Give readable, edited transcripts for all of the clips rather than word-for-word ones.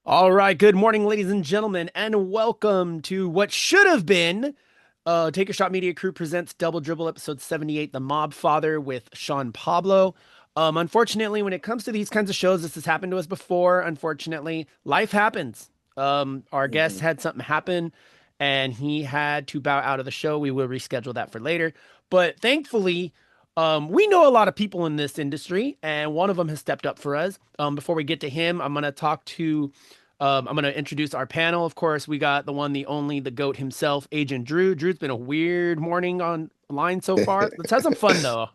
All right, good morning, ladies and gentlemen, and welcome to what should have been Take a Shot Media Crew presents Double Dribble episode 78, The Mob Father with Sean Pablo. Unfortunately, when it comes to these kinds of shows, this has happened to us before. Unfortunately, life happens. Our guest Mhm. had something happen and he had to bow out of the show. We will reschedule that for later. But thankfully, we know a lot of people in this industry, and one of them has stepped up for us. Before we get to him, I'm going to introduce our panel. Of course, we got the one, the only, the GOAT himself, Agent Drew. Drew's been a weird morning online so far. Let's have some fun, though.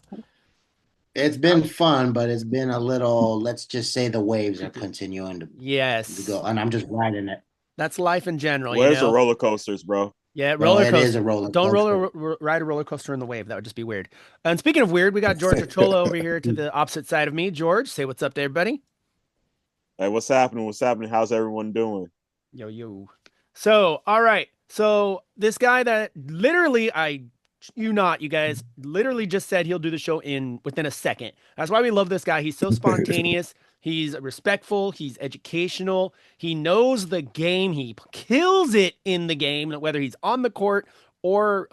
It's been How- fun, but it's been a little, let's just say the waves are continuing to Yes, go, and I'm just riding it. that's life in general, Where's the roller coasters, bro? Yeah, Well, roller it is a coaster. roller Don't coaster. ride a roller coaster in the wave. That would just be weird. And speaking of weird, we got George Ochola over here to the opposite side of me. George, say what's up to everybody. Like, what's happening? What's happening? How's everyone doing? Yo, yo. So, all right. So, this guy that literally, you guys, literally just said he'll do the show in within a second. That's why we love this guy. He's so spontaneous. He's respectful. He's educational. He knows the game. He kills it in the game, whether he's on the court or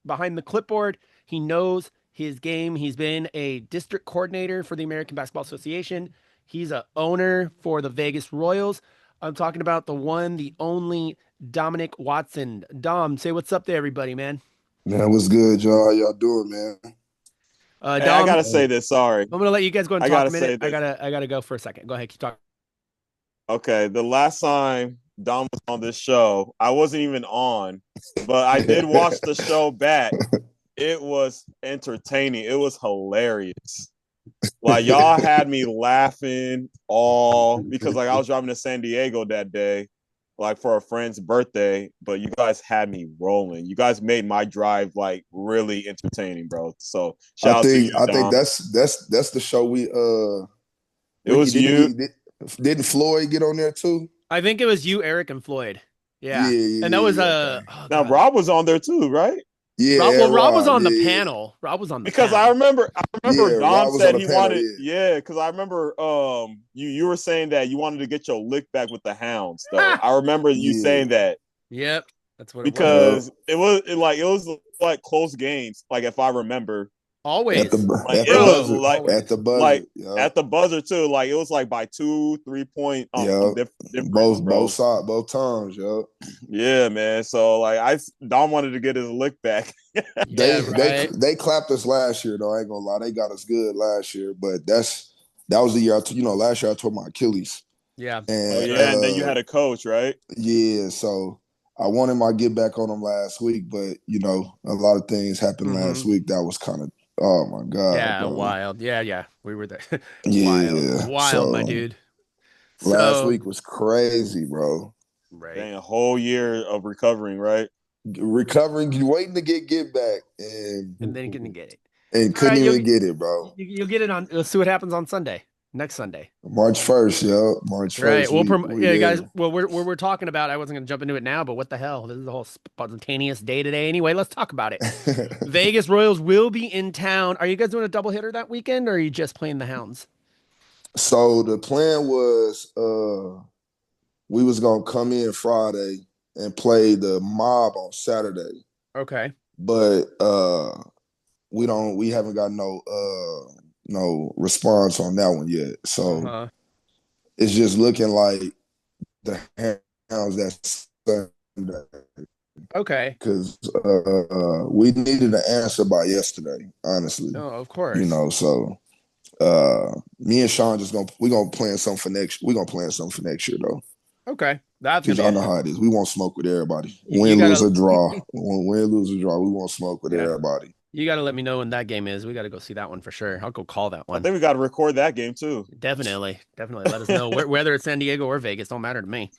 behind the clipboard. He knows his game. He's been a district coordinator for the American Basketball Association. He's a owner for the Vegas Royals. I'm talking about the one, the only Dominic Watson. Dom, say what's up to everybody, man. Man, what's good, y'all? How y'all doing, man? Hey, I Dom, gotta Uh, say this. Sorry, I'm gonna let you guys go and I talk a gotta minute. say this. I gotta go for a second. Go ahead, keep talking. Okay, the last time Dom was on this show, I wasn't even on, but I did watch the show back. It was entertaining. It was hilarious. Like y'all had me laughing all because like I was driving to San Diego that day, like for a friend's birthday, but you guys had me rolling. You guys made my drive like really entertaining, bro. So I shout out to think you, I think Dom. that's the show It Ricky was didn't you. didn't Floyd get on there too? I think it was you, Eric, and Floyd. Yeah, Yeah, and that yeah, was yeah. Okay. oh Now god, Rob was on there too, right? Rob. Yeah, Well, and Rob was Rob. on the Yeah, panel. Rob was on the Because panel. I remember yeah. Dom Rob was on said the he panel. wanted, Yeah, yeah, because I remember you were saying that you wanted to get your lick back with the hounds, though. Ha! I remember you yeah, saying that Yep, that's what it was. yeah. because it was like close games, like if I remember. At the Always, Like at it the was bro. buzzer, like at the Always. buzzer. like Yep, at the buzzer too. Like it was like by 2 3 point yep. difference, Both bro. sides, both times. Yep. Yeah, man. So like Dom wanted to get his lick back. Yeah, right. They clapped us last year though. I ain't gonna lie, they got us good last year. But that was the year last year I tore my Achilles, Yeah, Oh and that's yeah, right. and then you had a coach, right? yeah, so I wanted my get back on them last week, but a lot of things happened last Mm-hmm. week that was kind of, oh my god, Yeah, bro. wild. Yeah, yeah. We were there. Wild. Yeah, Wild, my so dude. last So, week was crazy, bro. right. Dang, a whole year of recovering, right? Recovering, waiting to get back, And then you're gonna get it. and All right, couldn't even get it, bro. you'll get it on. Let's see what happens on Sunday. Next Sunday. March 1st, yo, March Right. first, we Yeah, guys. there. Well, we're talking about. I wasn't gonna jump into it now, but what the hell? This is a whole spontaneous day today. Anyway, let's talk about it. Vegas Royals will be in town. Are you guys doing a double hitter that weekend, or are you just playing the Hounds? So the plan was we was gonna come in Friday and play the mob on Saturday, Okay. but we haven't got no response on that one yet. So Uh-huh. it's just looking like the Hounds that Sunday Okay. because we needed an answer by yesterday, honestly. Oh, of course. So me and Sean just gonna plan something for next. We gonna plan something for next year though. Okay. That's gonna Cause be y'all a know how it is. We won't smoke with everybody. you Win, lose, gotta or draw. Win, lose, or draw. We won't smoke with yeah. everybody. You gotta let me know when that game is. We gotta go see that one for sure. I'll go call that I one. think we got to record that game too. Definitely. Definitely. Let us know whether it's San Diego or Vegas. Don't matter to me.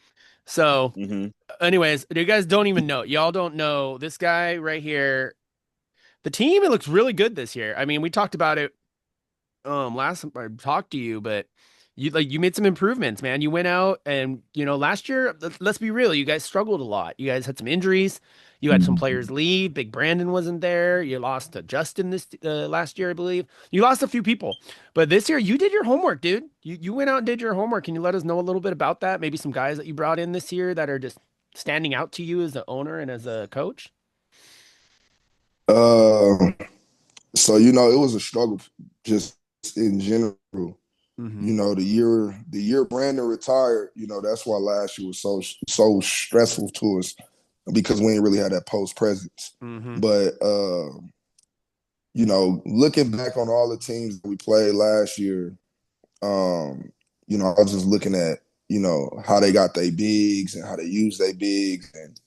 So, hmm anyways, you guys don't even know. Y'all don't know this guy right here. The team, it looks really good this year. I mean, we talked about it last time I talked to you, but you made some improvements, man. You went out and last year, let's be real, you guys struggled a lot. You guys had some injuries. You had some players leave. Big Brandon wasn't there. You lost to Justin this last year, I believe. You lost a few people, but this year you did your homework, dude. You went out and did your homework. Can you let us know a little bit about that? Maybe some guys that you brought in this year that are just standing out to you as the owner and as a coach. Uh, so it was a struggle just in general. Mm-hmm. The year Brandon retired, that's why last year was so stressful to us because we didn't really have that post presence. Mm-hmm. But looking back on all the teams that we played last year, I was just looking at, how they got their bigs and how they use their bigs. And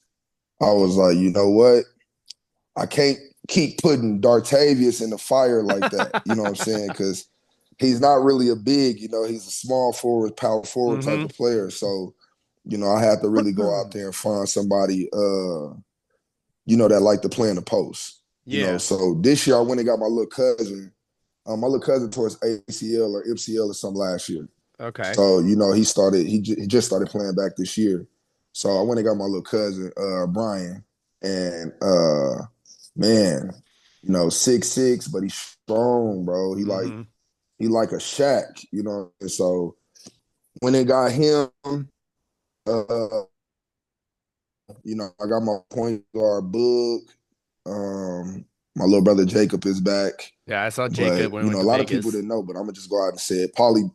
I was like, you know what? I can't keep putting Dartavius in the fire like that. You know what I'm saying? Because he's not really a big, he's a small forward, power forward type Mm-hmm. of player. So, I had to really go out there and find somebody, that like to play in the post. Yeah. So this year I went and got my little cousin. My little cousin towards ACL or MCL or something last year. Okay. So, he just started playing back this year. So I went and got my little cousin, Brian. And man, 6'6", but he's strong, bro. Mm-hmm. He like a Shaq, And so when they got him, I got my point guard book. My little brother Jacob is back. Yeah, I saw But, Jacob when we went a to lot of Vegas. people didn't know, but I'm gonna just go out and say it. Paulie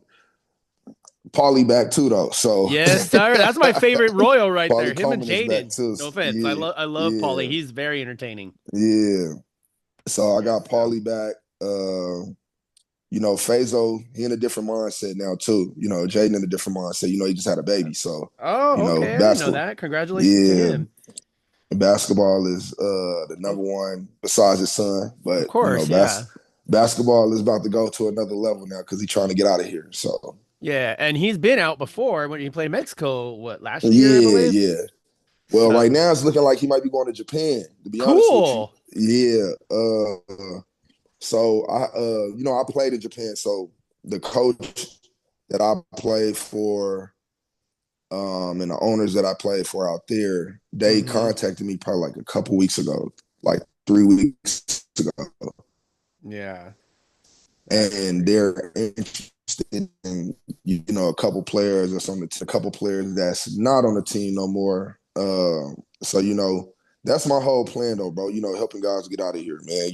back too, though. So Yes, sir. That's my favorite Royal right there. Paulie Him and Coleman is back Jaden. too. No offense. Yeah, I love Paulie. yeah, He's very entertaining. yeah. So I Yes, got bro. Paulie back. Fazo, he in a different mindset now too. Jaden in a different mindset. He just had a baby. So, Oh, okay. I didn't know basketball. that. Congratulations to Yeah. him. Basketball is the number one besides his son. Of But, course, yeah. basketball is about to go to another level now because he's trying to get out of here. So Yeah, and he's been out before when he played Mexico, last year, I yeah, believe? yeah. Well, right So now it's looking like he might be going to Japan, to be honest with you. cool. Yeah. So I played in Japan. So the coach that I played for, and the owners that I played for out there, they Mm-hmm. contacted me probably like a couple weeks ago, like 3 weeks ago, Yeah, that's and crazy. they're interested in a couple players or something, a couple players that's not on the team no more. So that's my whole plan though, bro. Helping guys get out of here, man.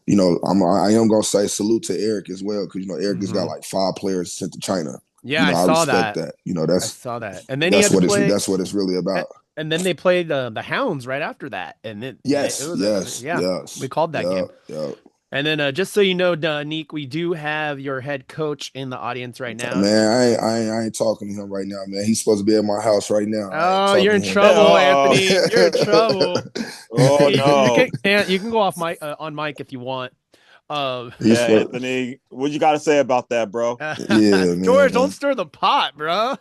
I am gonna say salute to Eric as well because Eric has got Mm-hmm. like 5 players sent to China. Yeah, I I saw respect that. that. I saw that. And then he had to play, That's what it's really a- about. and then they played the Hounds right after that, and it Yes, was yes, yeah, we yes. called that Yep, game. yep. And then just so you know, Dominique, we do have your head coach in the audience right now. Man, I ain't talking to him right now, man. He's supposed to be at my house right now. I ain't Oh, you're talking in to him. trouble, Anthony. You're in Uh, trouble. Oh Hey, no. you can go off mic on mic if you want. Um, he's Yeah, supposed, Anthony. What you got to say about that, bro? yeah, George, don't man. stir the pot, bro.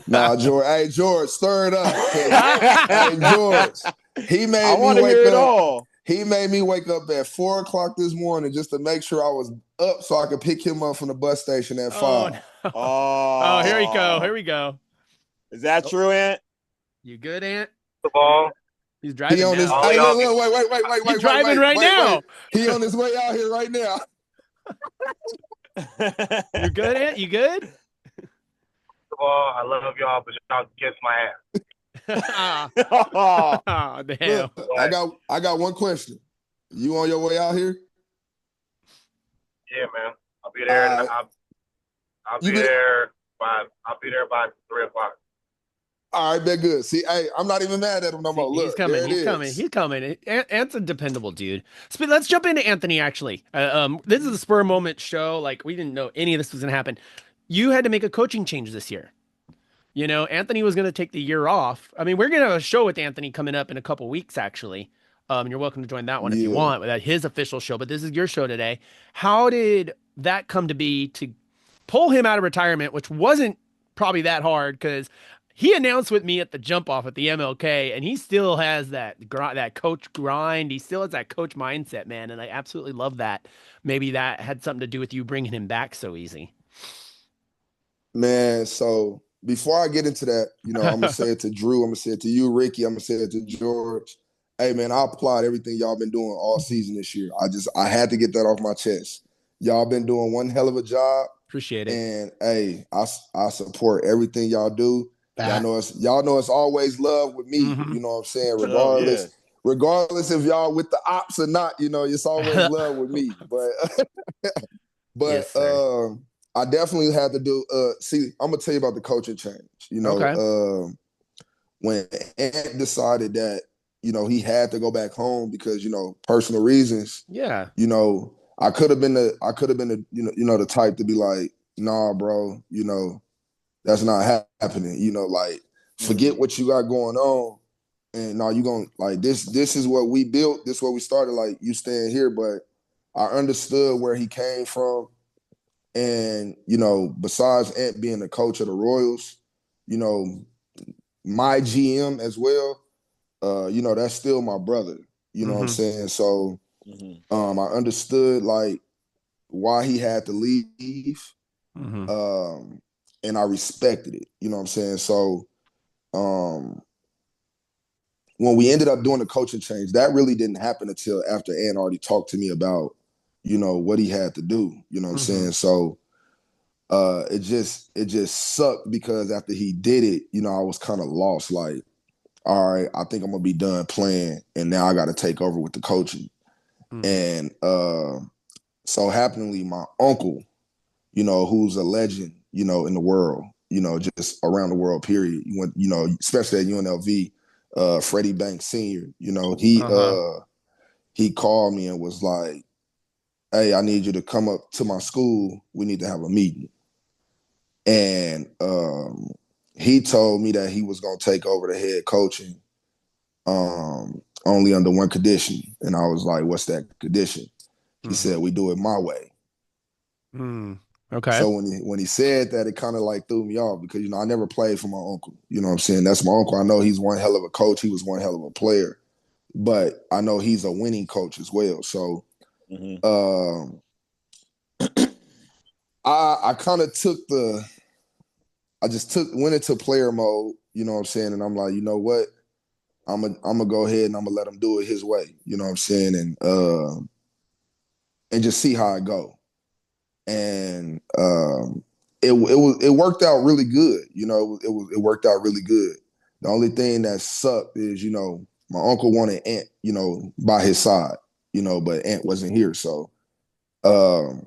Nah, George. Hey, George, stir it up, cause hey, George, he I made me want to wake hear it up. all. He made me wake up at 4 o'clock this morning just to make sure I was up so I could pick him up from the bus station at Oh 5. no. Oh, here we go. Here Oh, we go. is that Oh, true, Ant? you good, Ant? The ball. He's He driving on his. now. All Hey, y'all look, He's driving right wait. now. He on his way out here right now. You good, Ant? You good? the ball. I love y'all, but y'all kiss my ass. Ah, Oh, oh, damn. Look, But I got one question. You on your way out here? yeah, man. I'll be there. Uh, I'll you be been there by 3 o'clock. all right, bet good. See, hey, I'm not even mad at him no See, more. he's Look, coming. there it He's coming. is. He's coming. Ant's a dependable dude. Let's jump into Anthony. Actually, this is a spur moment show. Like we didn't know any of this was gonna happen. You had to make a coaching change this year. Anthony was gonna take the year off. I mean, we're gonna have a show with Anthony coming up in a couple weeks, actually. And you're welcome to join that one if you Yeah. want, with his official show. But this is your show today. How did that come to be to pull him out of retirement, which wasn't probably that hard because he announced with me at the jump off at the MLK, and he still has that coach grind. He still has that coach mindset, man, and I absolutely love that. Maybe that had something to do with you bringing him back so easy. Man, so before I get into that, I'm gonna say it to Drew, I'm gonna say it to you, Ricky, I'm gonna say it to George. Hey man, I applaud everything y'all been doing all season this year. I had to get that off my chest. Y'all been doing one hell of a job. Appreciate it. And hey, I support everything y'all do. That Y'all know it's always love with me. Mhm. You know what I'm saying? Hell yeah. Regardless if y'all with the ops or not, it's always love with me. But Yes, sir. I definitely had to do see, I'm gonna tell you about the coaching change. Okay. When Ant decided that, he had to go back home because, personal reasons, Yeah. I could have been the the type to be like, nah, bro, that's not happening. Like forget Mhm. what you got going on. And now you gonna like this is what we built, this is what we started. Like you staying here, but I understood where he came from. And, besides Ant being the coach of the Royals, you know, my GM as well, that's still my brother. You know what I'm Mm-hmm. saying? So Mhm. I understood like why he had to leave. Mm-hmm. Um, and I respected it. You know what I'm saying? So um when we ended up doing the coaching change, that really didn't happen until after Ant already talked to me about, what he had to do. You know what I'm Mm-hmm. saying? So it just sucked because after he did it, I was kind of lost. Like, all right, I think I'm gonna be done playing, and now I got to take over with the coaching. Mm-hmm. And so happeningly, my uncle, who's a legend, in the world, just around the world, period. You went, especially at UNLV, Freddie Banks Sr. Uh-huh. He called me and was like, "Hey, I need you to come up to my school. We need to have a meeting." And he told me that he was gonna take over the head coaching only under one condition. And I was like, "What's that condition?" He Mm-hmm. said, "We do it my way." Mm. Okay. So when he said that, it kind of like threw me off because I never played for my uncle. You know what I'm saying? That's my uncle. I know he's one hell of a coach. He was one hell of a player, but I know he's a winning coach as well. So Mhm. um, I kind of went into player mode. You know what I'm saying? And I'm like, you know what? I'm gonna go ahead and I'm gonna let him do it his way. You know what I'm saying? And just see how it go. And it worked out really good. It worked out really good. The only thing that sucked is my uncle wanted Ant by his side, but Ant wasn't here, so um,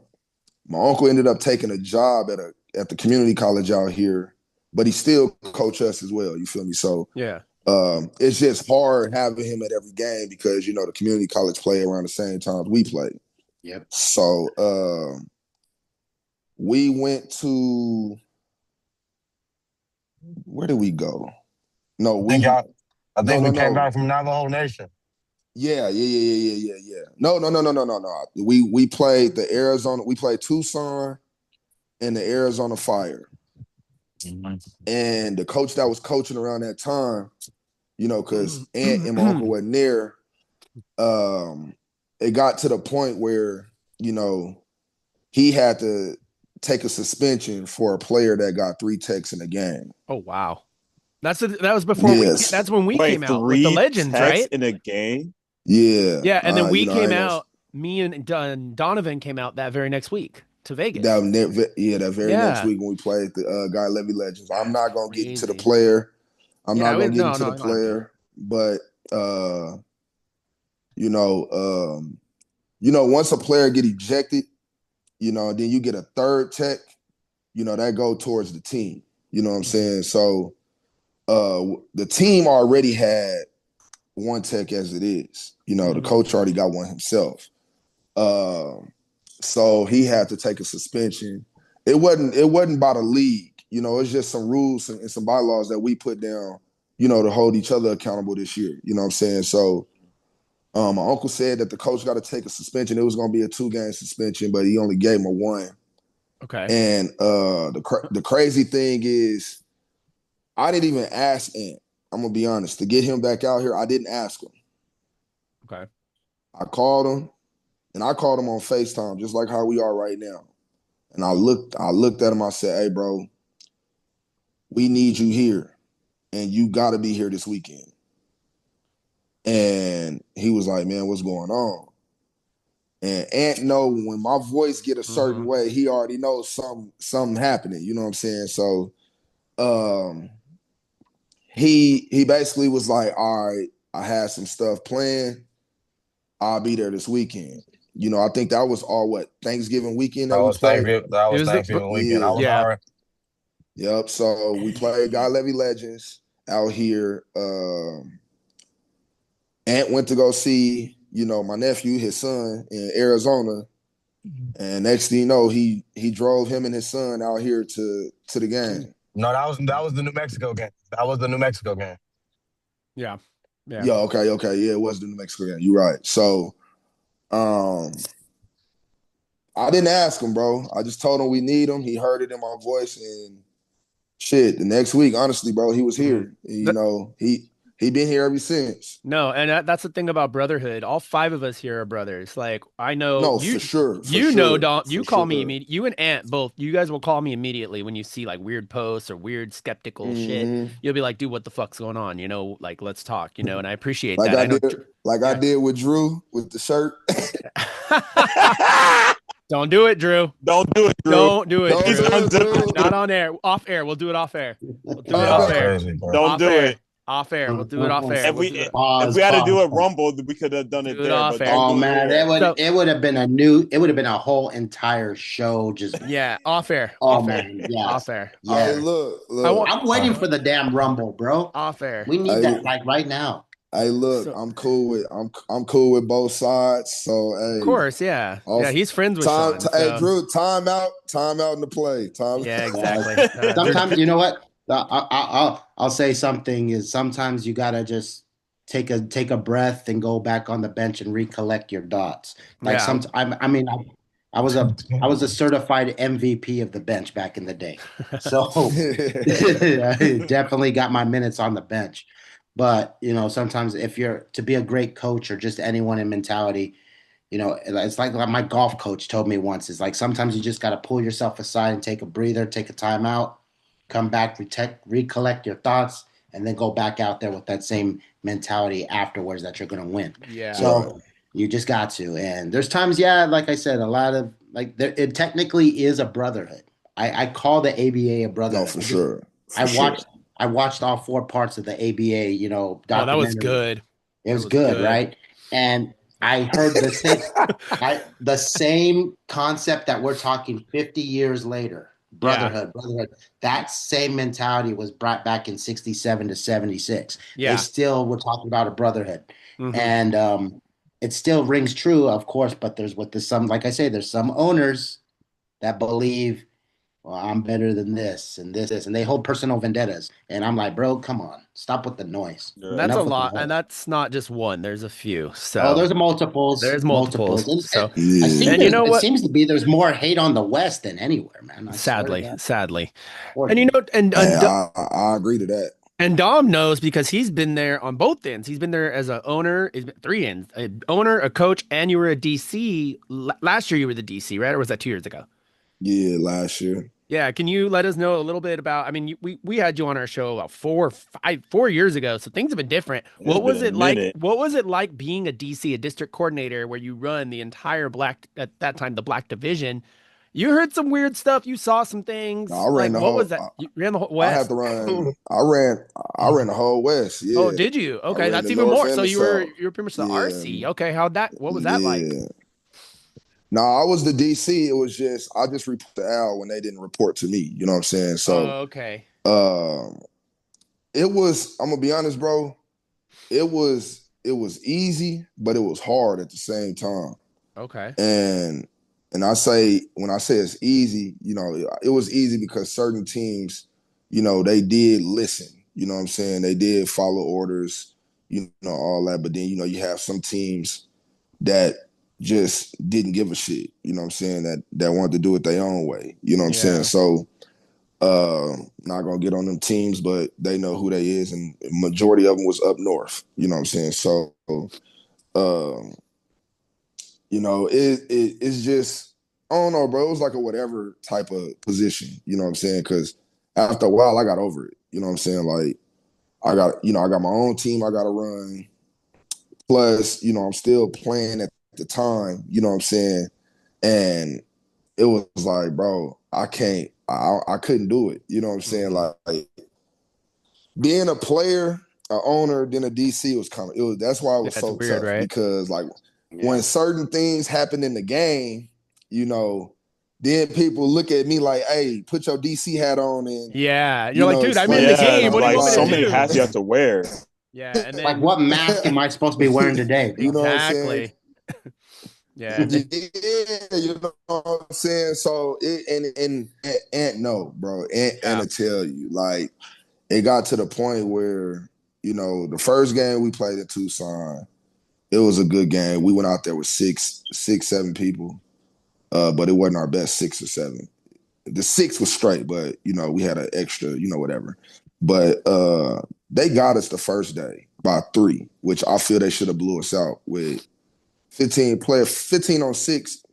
my uncle ended up taking a job at the community college out here, but he still coach us as well. You feel me? So Yeah. it's just hard having him at every game because the community college play around the same time we play. yep. So we went to where did we go? No, I think we y'all, I no think no we came no. back from Navajo Nation. Yeah. No. We played the Arizona. We played Tucson and the Arizona Fire. Mhm. And the coach that was coaching around that time, because Aunt and my uncle wasn't there, um, it got to the point where, he had to take a suspension for a player that got 3 techs in the game. Oh wow. That was before Yes. that's when we came Wait, out with the three legends, texts right? in a game? Yeah. Yeah, and then we I came ain't gonna out, me and Donovan came out that very next week to Vegas. that very next Yeah. week when we played the Guy Levy Legends. I'm not gonna get into the Crazy. player. I'm not Yeah, gonna get no, into no, the you don't have to. player, but uh, you know, um, once a player get ejected, then you get a third tech, that go towards the team. You know what I'm Mhm. saying? So the team already had one tech as it is. The Mhm. coach already got one himself. Um, so he had to take a suspension. It wasn't by the league. It's just some rules and some bylaws that we put down, to hold each other accountable this year. You know what I'm saying? So my uncle said that the coach got to take a suspension. It was going to be a 2-game suspension, but he only gave him a one. Okay. And the crazy thing is, I didn't even ask Ant. I'm gonna be honest. To get him back out here, I didn't ask him. Okay. I called him, and I called him on FaceTime, just like how we are right now. And I looked at him. I said, "Hey, bro, we need you here, and you got to be here this weekend." And he was like, man, what's going on? And Ant know when my voice get a certain way, he already knows something happening. You know what I'm saying? So he basically was like, all right, I had some stuff planned. I'll be there this weekend. You know, I think that was all Thanksgiving weekend that we played. That It was was Thanksgiving weekend. I Yeah. was yeah. already. Yep. So we played God Levy Legends out here. Ant went to go see, my nephew, his son in Arizona. And next thing you know, he drove him and his son out here to the game. No, that was the New Mexico game. That was the New Mexico game. Yeah. Yeah. Yeah, okay. Yeah, it was the New Mexico game. You're right. So I didn't ask him, bro. I just told him we need him. He heard it in my voice, and shit. The next week, honestly, bro, he was here. He been here ever since. No, and that's the thing about brotherhood. All five of us here are brothers. Like I know No, you, for sure, Dom. You for call me sure. immediately. You and Ant both. You guys will call me immediately when you see like weird posts or weird skeptical shit. Mm-hmm. You'll be like, "Dude, what the fuck's going on?" Like let's talk. And I appreciate Like that. I I know. did, I Yeah. did with Drew with the shirt. Don't do it, Drew. Don't do it, Drew. Don't do it, Don't Drew. do it, Drew. Not on air. Off air. We'll do it off air. We'll do it Yeah, off that's air. crazy, bro. Don't Off do air. it. Off air. We'll do it off air. If We'll we do it. if we had to do a Pause. rumble, we could have done it Do it there. off But air. don't Oh do it man, here. it would have been a whole entire show just Yeah, off air. oh Off air. man, yes. Off air. Hey, Yeah. look. I'm waiting for the damn rumble, bro. Off air. We need that like right now. Hey, look. So- I'm cool with both sides. So hey, Of course, yeah. Yeah, he's friends with Sean. Hey, Drew, time out in the play. Yeah, exactly. Sometimes you know what? I'll say something is sometimes you gotta just take a breath and go back on the bench and recollect your dots. Like Yeah. I was a certified MVP of the bench back in the day. So I definitely got my minutes on the bench. But, sometimes if you're to be a great coach or just anyone in mentality, it's like my golf coach told me once, it's like sometimes you just got to pull yourself aside and take a breather, take a timeout, come back, recollect your thoughts, and then go back out there with that same mentality afterwards that you're going to win. Yeah. So you just got to. And there's times, like I said, a lot of it technically is a brotherhood. I call the ABA a brotherhood. No, for sure. I watched all 4 parts of the ABA, Oh, that was good. It was good, right? And I heard the same concept that we're talking 50 years later. Brotherhood. That same mentality was brought back in 67 to 76. Yeah. They still were talking about a brotherhood. Mhm. And it still rings true, of course, but there's like I say, there's some owners that believe, well, I'm better than this and this, and they hold personal vendettas. And I'm like, bro, come on, stop with the noise. Yeah. That's Enough a with the lot, noise. and that's not just one. There's a few. So there's multiples. There's multiples. And So I think and you know it what? seems to be there's more hate on the West than anywhere, man. I swear to God. Sadly. Or- And Hey, I agree to that. and Dom knows because he's been there on both ends. He's been there as an owner. He's been 3 ends: an owner, a coach, and you were a DC. Last year you were the DC, right? Or was that 2 years ago? Yeah, last year. Yeah, can you let us know a little bit about? I mean, we had you on our show about 4 years ago, so things have been different. What was it like? What was it like being a DC, a district coordinator, where you run the entire at that time the Black Division? You heard some weird stuff. You saw some things. No, I ran the whole. What was that? You ran the whole West. I had to run. I ran the whole West. Yeah. Oh, did you? Okay, ran that's the even North more. and So the you were South. pretty much the Yeah. RC. Okay, what was that like? No, I was the DC. It was just I just report to Al when they didn't report to me. You know what I'm saying? So okay. It was, I'm gonna be honest, bro. It was easy, but it was hard at the same time. Okay. And when I say it's easy, it was easy because certain teams, they did listen. You know what I'm saying? They did follow orders, all that. But then, you have some teams that just didn't give a shit. You know what I'm saying? That wanted to do it their own way. You know what I'm saying? So not gonna get on them teams, but they know who they is, and majority of them was up north. You know what I'm saying? So it's just, I don't know, bro. It was like a whatever type of position. You know what I'm saying? Because after a while, I got over it. You know what I'm saying? Like I got my own team I got to run. Plus, I'm still playing at the time, you know what I'm saying? And it was like, bro, I couldn't do it. You know what I'm saying? Like being a player, a owner, then a DC that's why it was That's so weird, tough right? because like Yeah. when certain things happen in the game, then people look at me like, hey, put your DC hat on and Yeah. You're like, dude, I'm in explain the this to me. Yeah, game. What do you I'm like want me to so many do? hats you have to wear. Yeah. And Like, then what mask am I supposed to be wearing today, bro? you know what I'm saying? exactly. Yeah. And then Yeah, you know what I'm saying? So and no, bro. And yeah. to tell you, like it got to the point where, the first game we played in Tucson, it was a good game. We went out there with six, 7 people. But it wasn't our best 6 or 7. The 6 was straight, but we had an extra, whatever. But they got us the first day by 3, which I feel they should have blew us out with 15 on 6.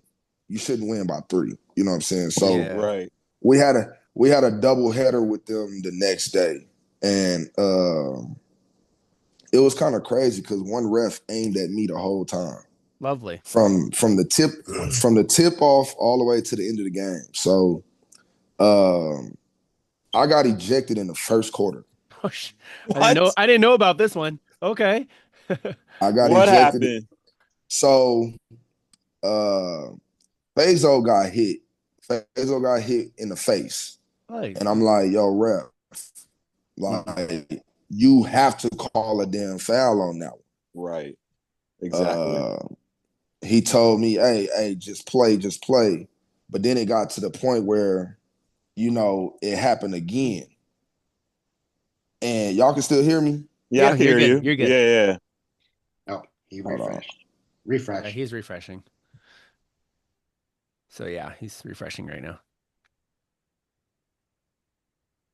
You shouldn't win by 3. You know what I'm saying? So Yeah. Right. we had a double header with them the next day, and it was kind of crazy because one ref aimed at me the whole time Lovely. from the tip off all the way to the end of the game. So I got ejected in the first quarter. Oh, What? I didn't know about this one. Okay. I got What ejected. happened? So Fazo got hit. Fazo got hit in the face. Like, And I'm like, yo, ref, like you have to call a damn foul on that one. Right. Exactly. He told me, hey, just play. But then it got to the point where, it happened again. And y'all can still hear me? Yeah, I can you're hear good. you. You're good. Yeah. Oh, he Hold on. refreshed. Refresh. Yeah, he's refreshing. So yeah, he's refreshing right now.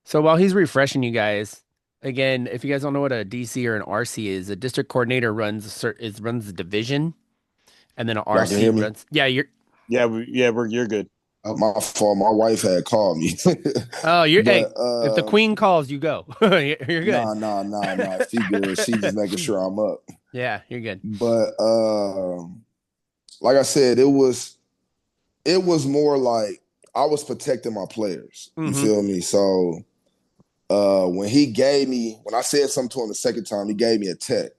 So while he's refreshing you guys, again, if you guys don't know what a DC or an RC is, a district coordinator runs the division, and then an Y'all can hear RC me? runs. Yeah, you're. You're good. My fault. My wife had called me. Oh, hey, But if the queen calls, you go. You're good. Nah. She good. She just making sure I'm up. Yeah, you're good. But like I said, it was more like I was protecting my players. You Mhm. feel me? So when I said something to him the second time, he gave me a tech.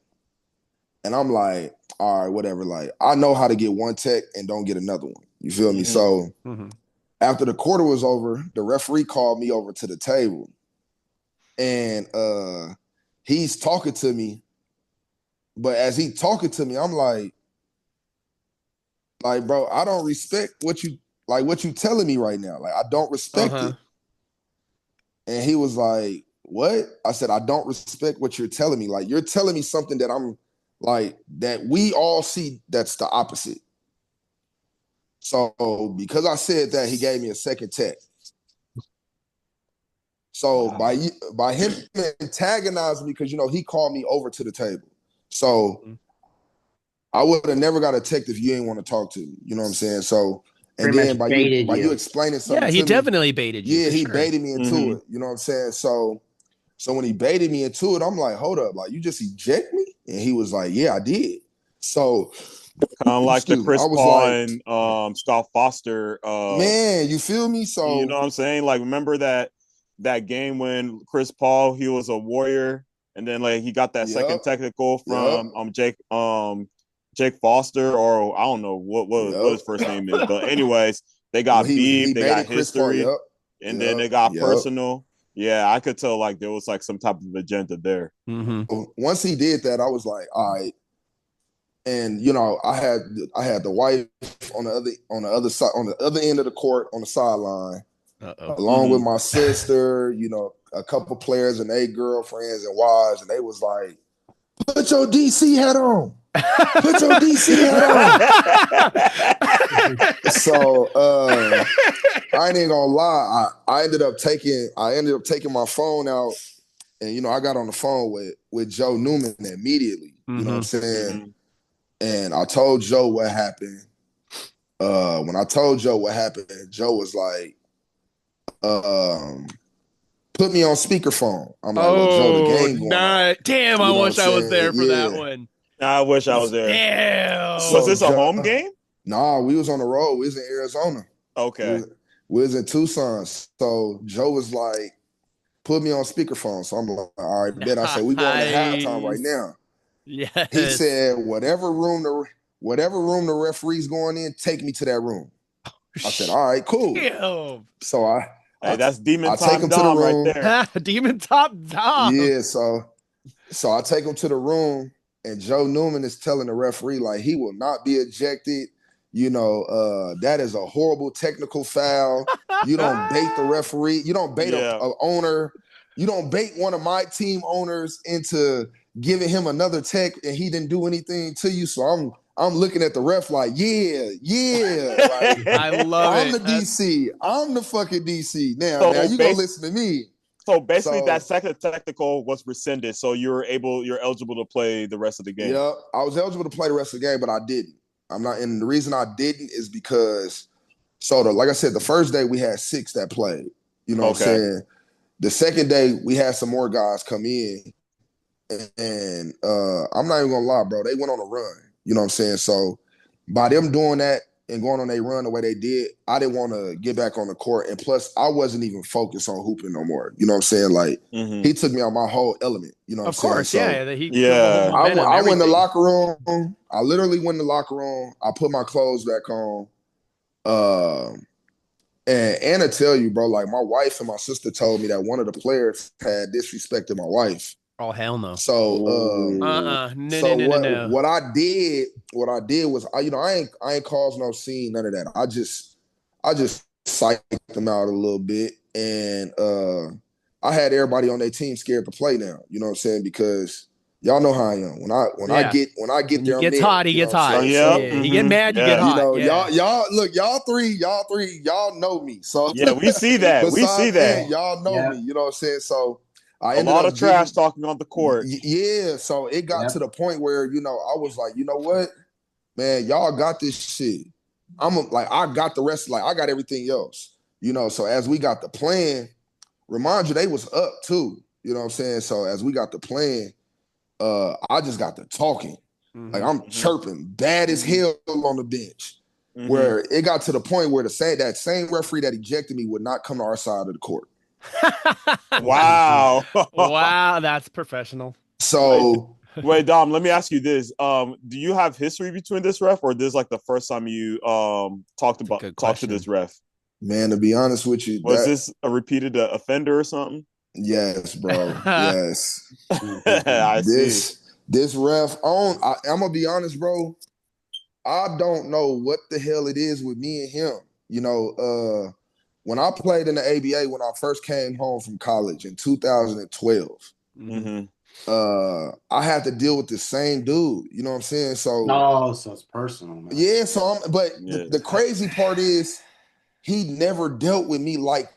And I'm like, all right, whatever. Like, I know how to get one tech and don't get another one. You feel me? Mhm. So Mhm. after the quarter was over, the referee called me over to the table. And he's talking to me. But as he talking to me, I'm like, bro, I don't respect what you telling me right now. Like, I don't respect it. And he was like, what? I said, I don't respect what you're telling me. Like, you're telling me something that I'm like, that we all see that's the opposite. So because I said that, he gave me a second tech. So by him antagonizing me, because he called me over to the table. So I would have never got a tech if you ain't want to talk to me. You know what I'm saying? So and Pretty then much by you explaining something Yeah, he to me, definitely baited you. yeah, for he sure. baited me into it. You know what I'm saying? So when he baited me into it, I'm like, hold up, like you just eject me? And he was like, yeah, I did. So Kind of like the excuse me, Chris I was Paul like, and Scott Foster. man, you feel me? So You know what I'm saying? Like, remember that game when Chris Paul, he was a Warrior, and then like he got that second technical from Jake Foster, or I don't know what his first name is, but anyways, they got beef, he they got baited Chris Paul, history, and then they got personal. Yeah, I could tell like there was like some type of agenda there. Once he did that, I was like, all right. And I had the wife on the other side, on the other end of the court on the sideline, along with my sister, a couple players and 8 girlfriends and wives, and they was like, "Put your DC hat on. Put your DC hat on." So I ain't gonna lie, I ended up taking my phone out, and I got on the phone with Joe Newman immediately. You know what I'm saying? And I told Joe what happened. When I told Joe what happened, Joe was like, put me on speakerphone. I'm like, well, Joe, the game going on. Damn, I wish I was there for that one. I wish I was there. Damn. Was So this a home game? Nah, we was on the road. We was in Arizona. Okay. We was in Tucson. So Joe was like, put me on speakerphone. So I'm like, all right, bet. I said, we going to halftime right now. Yes. He said, whatever room the referee's going in, take me to that room. I said, all right, cool. Damn. So Hey, that's Demon I take Time him to the Dom right room. there. Demon Top Dom. Yeah, so I take him to the room, and Joe Newman is telling the referee, like, he will not be ejected. That is a horrible technical foul. You don't bait the referee. You don't bait Yeah. a owner. You don't bait one of my team owners into giving him another tech, and he didn't do anything to you. So I'm looking at the ref like, yeah. Like, I love I'm it. the DC. I'm the fucking DC. Now So you gonna listen to me. So basically, So- that second technical was rescinded, so you're eligible to play the rest of the game. Yeah, I was eligible to play the rest of the game, but I didn't. I'm not, and the reason I didn't is because, like I said, the first day we had 6 that played. You know what I'm saying? The second day we had some more guys come in, and I'm not even gonna lie, bro. They went on a run. You know what I'm saying? So by them doing that and going on a run the way they did, I didn't want to get back on the court. And plus, I wasn't even focused on hooping no more. You know what I'm saying? Like, he took me out my whole element. You know what Of I'm saying? course, So, yeah. I went in the locker room. I literally went in the locker room. I put my clothes back on. And Anna tell you, bro, like my wife and my sister told me that one of the players had disrespected my wife. Oh hell no. So No. what I did was I ain't caused no scene, none of that. I just psyched them out a little bit, and I had everybody on their team scared to play now. You know what I'm saying? Because y'all know how I am. When I get there, he gets hot. He gets hot. He get mad. You get hot. Y'all three, y'all know me. So yeah, we see that. We see that. Y'all know me. You know what I'm saying? So I a lot of trash talking on the court. Yeah, so it got to the point where I was like, you know what, man, y'all got this shit. I got the rest. Like I got everything else. So as we got the plan, remind you they was up too. You know what I'm saying? So as we got the plan, I just got to talking. Like I'm chirping bad as hell on the bench. Where it got to the point where that same referee that ejected me would not come to our side of the court. Wow. Wow, that's professional. So wait, Dom, let me ask you this. Do you have history between this ref, or this is like the first time you talked to this ref? Man, to be honest with you, was this a repeated offender or something? Yes, bro. Yes. I see. This ref I'm gonna be honest, bro. I don't know what the hell it is with me and him. When I played in the ABA when I first came home from college in 2012, I had to deal with the same dude. You know what I'm saying? So it's personal, man. Yeah, the crazy part is he never dealt with me like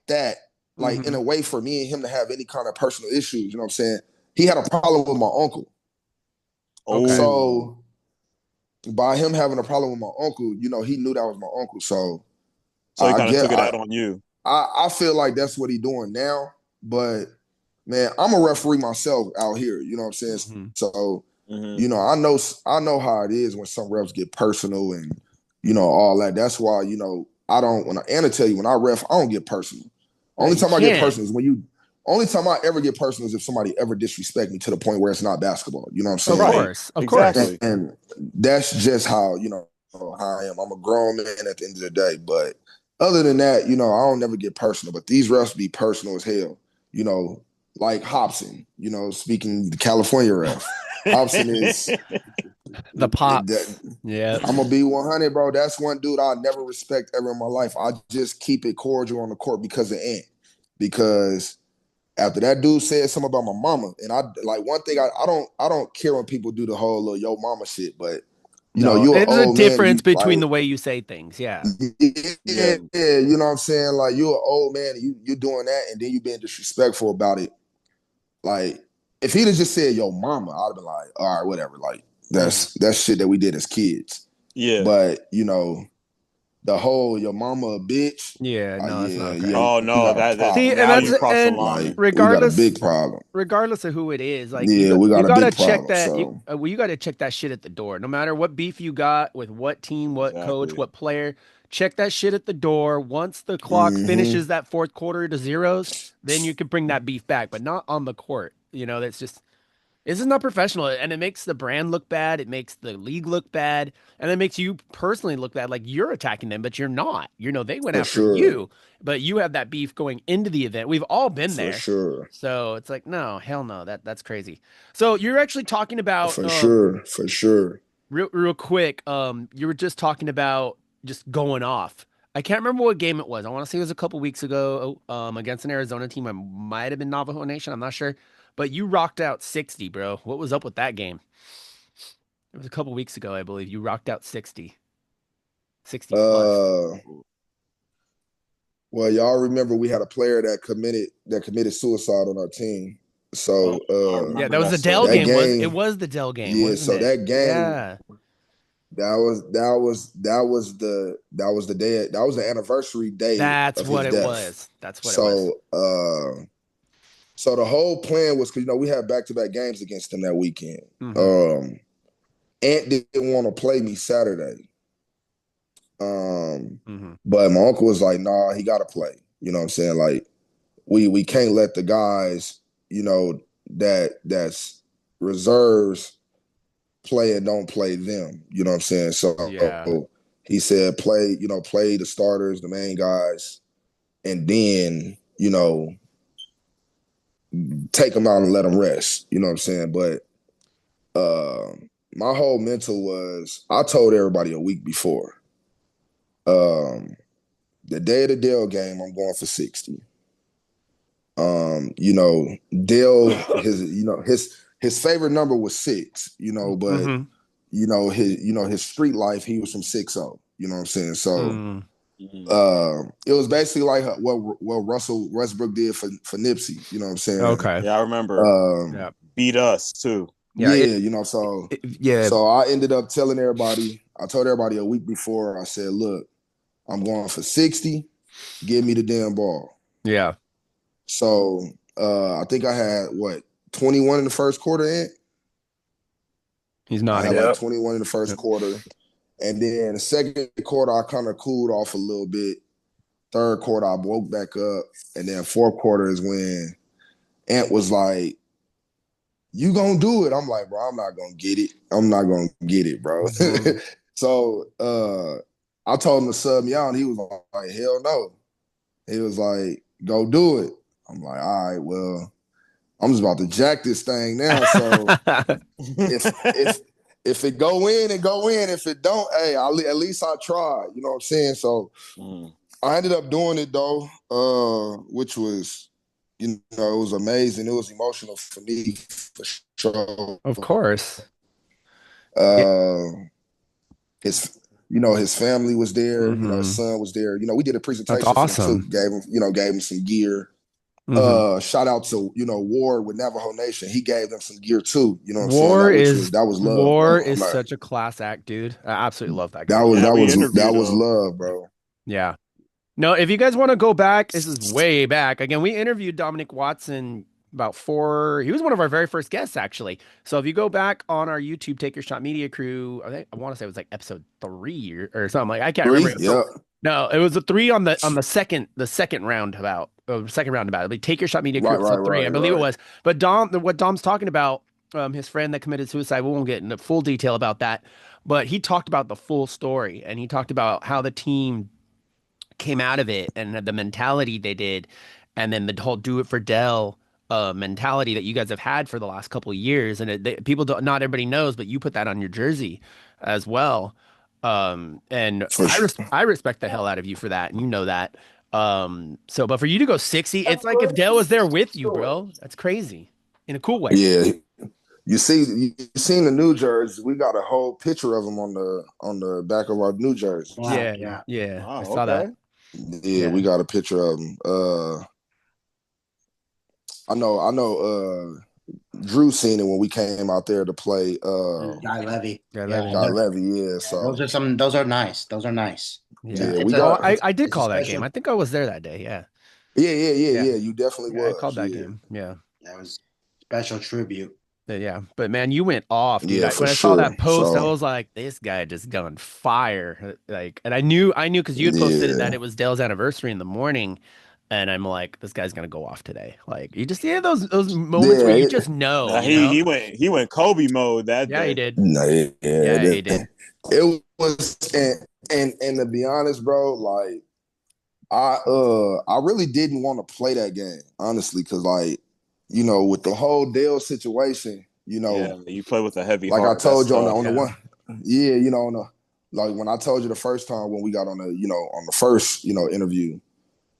that, like in a way for me and him to have any kind of personal issues. You know what I'm saying? He had a problem with my uncle. Okay. So by him having a problem with my uncle, he knew that was my uncle. So he kind of took it out on you. I feel like that's what he's doing now. But man, I'm a referee myself out here. You know what I'm saying? So I know how it is when some refs get personal and all that. That's why I don't. When Anna tell you when I ref, I don't get personal. Only time I get personal is only time I ever get personal is if somebody ever disrespect me to the point where it's not basketball. You know what I'm saying? Of course. And that's just how how I am. I'm a grown man at the end of the day. But other than that, I don't never get personal. But these refs be personal as hell. Like Hobson. Speaking the California ref, Hobson is the pops. Yeah, I'm gonna be 100, bro. That's one dude I never respect ever in my life. I just keep it cordial on the court because of Ant. Because after that dude said something about my mama, and I like one thing I don't care when people do the whole little yo mama shit, but you're there's a difference man, between the way you say things. Yeah. You know what I'm saying? Like you're an old man, and you're doing that, and then you being disrespectful about it. Like if he'd have just said yo mama, I'd have been like, all right, whatever. Like that's shit that we did as kids. Yeah. But the whole your mama a bitch. Yeah, no, that's not okay. Yeah, Oh we no, got a that See, and problem. now that's you cross the and Like line. we got a regardless big problem. regardless of who it is, like Yeah, we you got a gotta big check problem. that So well, you gotta check that shit at the door. No matter what beef you got with what team, what coach, Exactly. what player, check that shit at the door. Once the clock hmm finishes that fourth quarter to zeros, then you can bring that beef back, but not on the court. That's just this is not professional, and it makes the brand look bad. It makes the league look bad, and it makes you personally look bad. Like you're attacking them, but you're not. They went for after sure. you, but you have that beef going into the event. We've all been For there, sure. so it's like, no, hell no. That's crazy. So you're actually talking about For sure. For sure. real quick. You were just talking about just going off. I can't remember what game it was. I want to say it was a couple weeks ago, against an Arizona team. I might have been Navajo Nation. I'm not sure. But you rocked out 60, bro. What was up with that game? It was a couple weeks ago, I believe. You rocked out 60. 60 plus. Uh well, y'all remember we had a player that committed suicide on our team. Oh, So I Yeah, remember that was that the Dell story. that game. It game, was the Dell game, yeah, wasn't so it? that game Yeah. that was the day, that was the anniversary day That's of what his it death. was. That's what it was. So the whole plan was, because we had back-to-back games against them that weekend. Hmm. Ant didn't want to play me Saturday. Hmm. But my uncle was like, nah, he gotta play. You know what I'm saying? Like, we can't let the guys, that's reserves play and don't play them. You know what I'm saying? Yeah. So he said, play the starters, the main guys, and then, take them out and let them rest. You know what I'm saying? But my whole mental was, I told everybody a week before. The day of the Dell game, I'm going for 60. Dell, his favorite number was 6, but Hmm. his street life, he was from 6-0. You know what I'm saying? So Mm. Mhm. it was basically like what Russell Westbrook did for Nipsey. You know what I'm saying? Okay. Yeah, I remember. Um, Yeah. Beat us too. Yeah. yeah, so Yeah. so I ended up telling everybody. I told everybody a week before. I said, "Look, I'm going for 60. Give me the damn ball." Yeah. So I think I had 21 in the first quarter. He's I had nodding. like Yep. 21 in the first Yep. quarter, and then the second quarter I kind of cooled off a little bit. Third quarter I woke back up, and then fourth quarter is when Ant was like, "You gonna do it?" I'm like, "Bro, I'm not gonna get it. I'm not gonna get it, bro." Mhm. So I told him to sub me out, and he was like, "Hell no." He was like, "Go do it." I'm like, "All right, well, I'm just about to jack this thing now. So if it go in, it go in. If it don't, hey, at least I tried. You know what I'm saying?" So Mm. I ended up doing it though, which was, it was amazing. It was emotional for me for sure. Of course. Yeah. Uh, his family was there. His Hmm. son was there. We did a That's presentation for him too. awesome. Gave him some gear. Hmm. Shout out to Ward with Navajo Nation. He gave them some gear too. You know what I'm saying? War is That was love, War bro. I'm is not. such a class act, dude. I absolutely love that That guy. was Yeah, that we was that interviewed was him. love, bro. Yeah. No, if you guys want to go back, this is way back. Again, we interviewed Dominic Watson about he was one of our very first guests, actually. So if you go back on our YouTube Take Your Shot Media Crew, I want to say it was like episode 3 or something. Like I can't remember. 3, yeah. No, it was a 3 on the second roundabout. Second roundabout. Like Take Your Shot Media Crew Right, right, episode 3, I right, believe it right. was. But what Dom's talking about, his friend that committed suicide, we won't get into full detail about that. But he talked about the full story, and he talked about how the team came out of it and the mentality they did, and then the whole do it for Dell mentality that you guys have had for the last couple of years. And people don't, not everybody knows, but you put that on your jersey as well. And For sure. I respect the hell out of you for that, and you know that. But for you to go 60, it's like if Dell was there with you, bro. That's crazy in a cool way. Yeah. You seen the new jersey. We got a whole picture of him on the back of our new jerseys. Yeah, Yeah, yeah. yeah, I Wow, saw okay. that. Yeah, we Yeah. got a picture of him. I know Drew seen it when we came out there to play Guy Levy. Yeah, Yeah, Levy. Guy Levy, yeah. yeah. Those So are some. Those are nice. Those are nice. Yeah. Yeah, It's we Oh, got. I did it's a call that game. special. I think I was there that day. Yeah. Yeah. Yeah. You definitely Yeah, I called was. that Yeah, game. Yeah. That was special tribute. Yeah. But man, you went off, dude. yeah, for When I saw sure. that post, I So was like, this guy just going fire. Like, and I knew because you had posted that yeah, it was Dale's anniversary in the morning. And I'm like, this guy's gonna go off today. Like, you just those moments where yeah. you just know, Nah, you know? he went Kobe mode that Yeah, he day. did. No, yeah, Yeah, he did. it was, and to be honest, bro, like I really didn't want to play that game, honestly, because like, with the whole Dale situation, Yeah, you play with a heavy like I heart. That's told you tough. on the Yeah. one, yeah, like when I told you the first time when we got on the first, interview,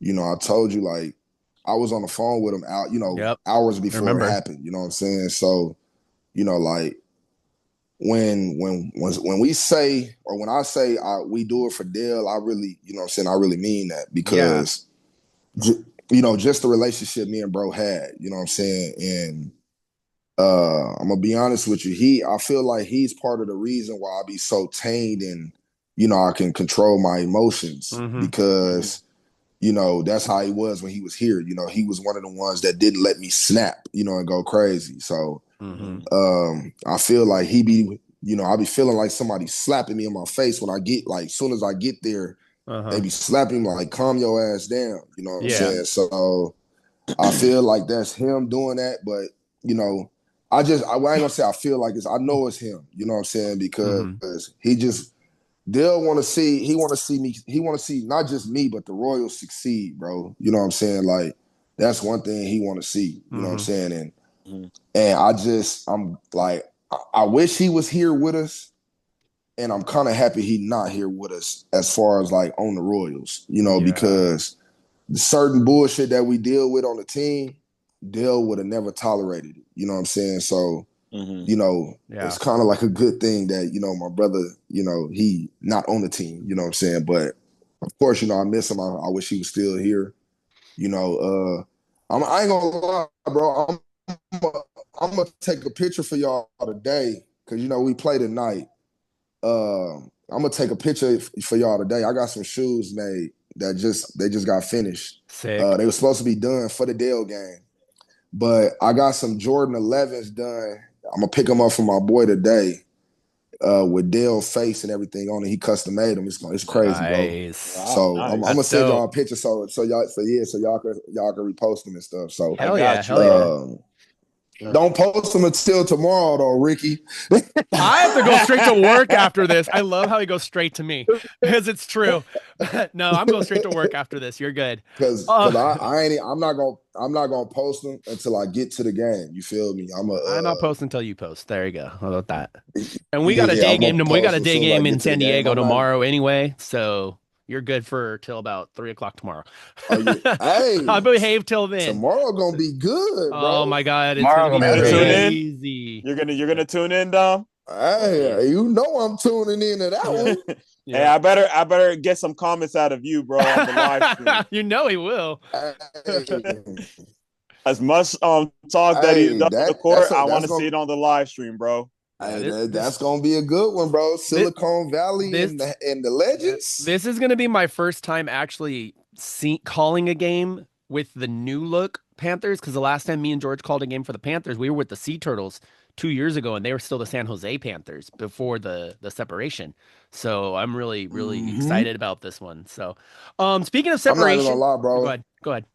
I told you like I was on the phone with him out, Yep. hours I before it remember. happened. You know what I'm saying? So, like when we say or when I say we do it for Dale, I really, what I'm saying, I really mean that Yeah. because just the relationship me and bro had, you know what I'm saying? And I'm gonna be honest with you, I feel like he's part of the reason why I be so tamed and I can control my emotions Mm-hmm. because that's how he was when he was here. He was one of the ones that didn't let me snap, and go crazy. So Mm-hmm. I feel like I be feeling like somebody slapping me in my face when I get like, soon as I get there, they Uh-huh. be slapping me like, calm your ass down. You know what I'm Yeah. saying? So I feel like that's him doing that, but I ain't gonna say I feel like it's. I know it's him. You know what I'm saying? Because Mm-hmm. he just Dale want to see. He want to see me. He want to see not just me, but the Royals succeed, bro. You know what I'm saying? Like that's one thing he want to see. You know what I'm Mm-hmm. saying? And Mhm. I'm like, I wish he was here with us, and I'm kind of happy he not here with us as far as like on the Royals. Yeah. Because the certain bullshit that we deal with on the team, Dale would have never tolerated it. You know what I'm saying? So, Mhm. Yeah. it's kind of like a good thing that, my brother, he not on the team, you know what I'm saying? But of course, I miss him. I wish he was still here. I ain't gonna lie, bro. I'm gonna take a picture for y'all today because we play tonight. I'm gonna take a picture for y'all today. I got some shoes made that they just got finished. Sick. They were supposed to be done for the Dale game, but I got some Jordan 11s done. I'm gonna pick them up for my boy today, with Dale face and everything on it. He custom made them. It's crazy, bro. Nice. Wow, So I'm nice. gonna That's send y'all dope. a picture so y'all can repost them and stuff. So I Hell yeah. got Hell you. yeah. don't post them until tomorrow though, Ricky. I have to go straight to work after this. I love how he goes straight to me because it's true. No, I'm going straight to work after this. You're good. Cause I'm not gonna post them until I get to the game. You feel me? I'm not posting until you post. There you go. How about that? And we got a Yeah, day I'm game. gonna We got post a them as day soon as I game in get to the San game. Diego I'm not. tomorrow anyway. So you're good for till about 3 o'clock tomorrow. Oh yeah. Hey, I'll behave till then. tomorrow gonna be good, Oh bro. my God. It's going Tomorrow to be gonna You be a gonna good tune day. in? crazy. You're gonna tune in, Dom? Yeah. Hey, I'm tuning in to that Yeah. one. Hey, Yeah. I better get some comments out of you, bro, on the live stream. You know he will. Hey, As much talk that he hey, does on the court, I want that's to see gonna it on the live stream, bro. Yeah, that's gonna be a good one, bro. this Silicon Valley this and the yeah, legends. this is gonna be my first time actually calling a game with the new look Panthers because the last time me and George called a game for the Panthers, we were with the Sea Turtles 2 years ago, and they were still the San Jose Panthers before the separation. So I'm really Hmm. excited about this one. So, speaking of I'm not even gonna separation, lie, go bro. ahead, go ahead.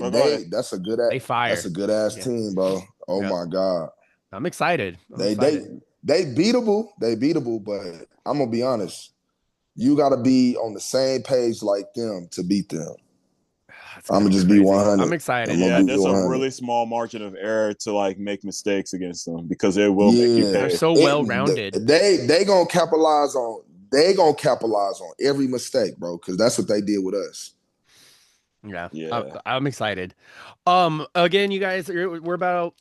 Well, go ahead. They That's fire. a good ass Yeah, team, bro. Oh yep. my god. I'm excited. I'm They they excited. they beatable. They beatable, but I'm gonna be honest. You gotta be on the same page like them to beat them. It's I'm gonna gonna be just be crazy. I'm 100. I'm excited. gonna Yeah, be there's a 100. really small margin of error to like make mistakes against them because it will make you Yeah, They're pay. so well rounded. they gonna capitalize on every mistake, bro, because that's what they did with us. Yeah, Yeah. I'm excited. Again, you guys, we're about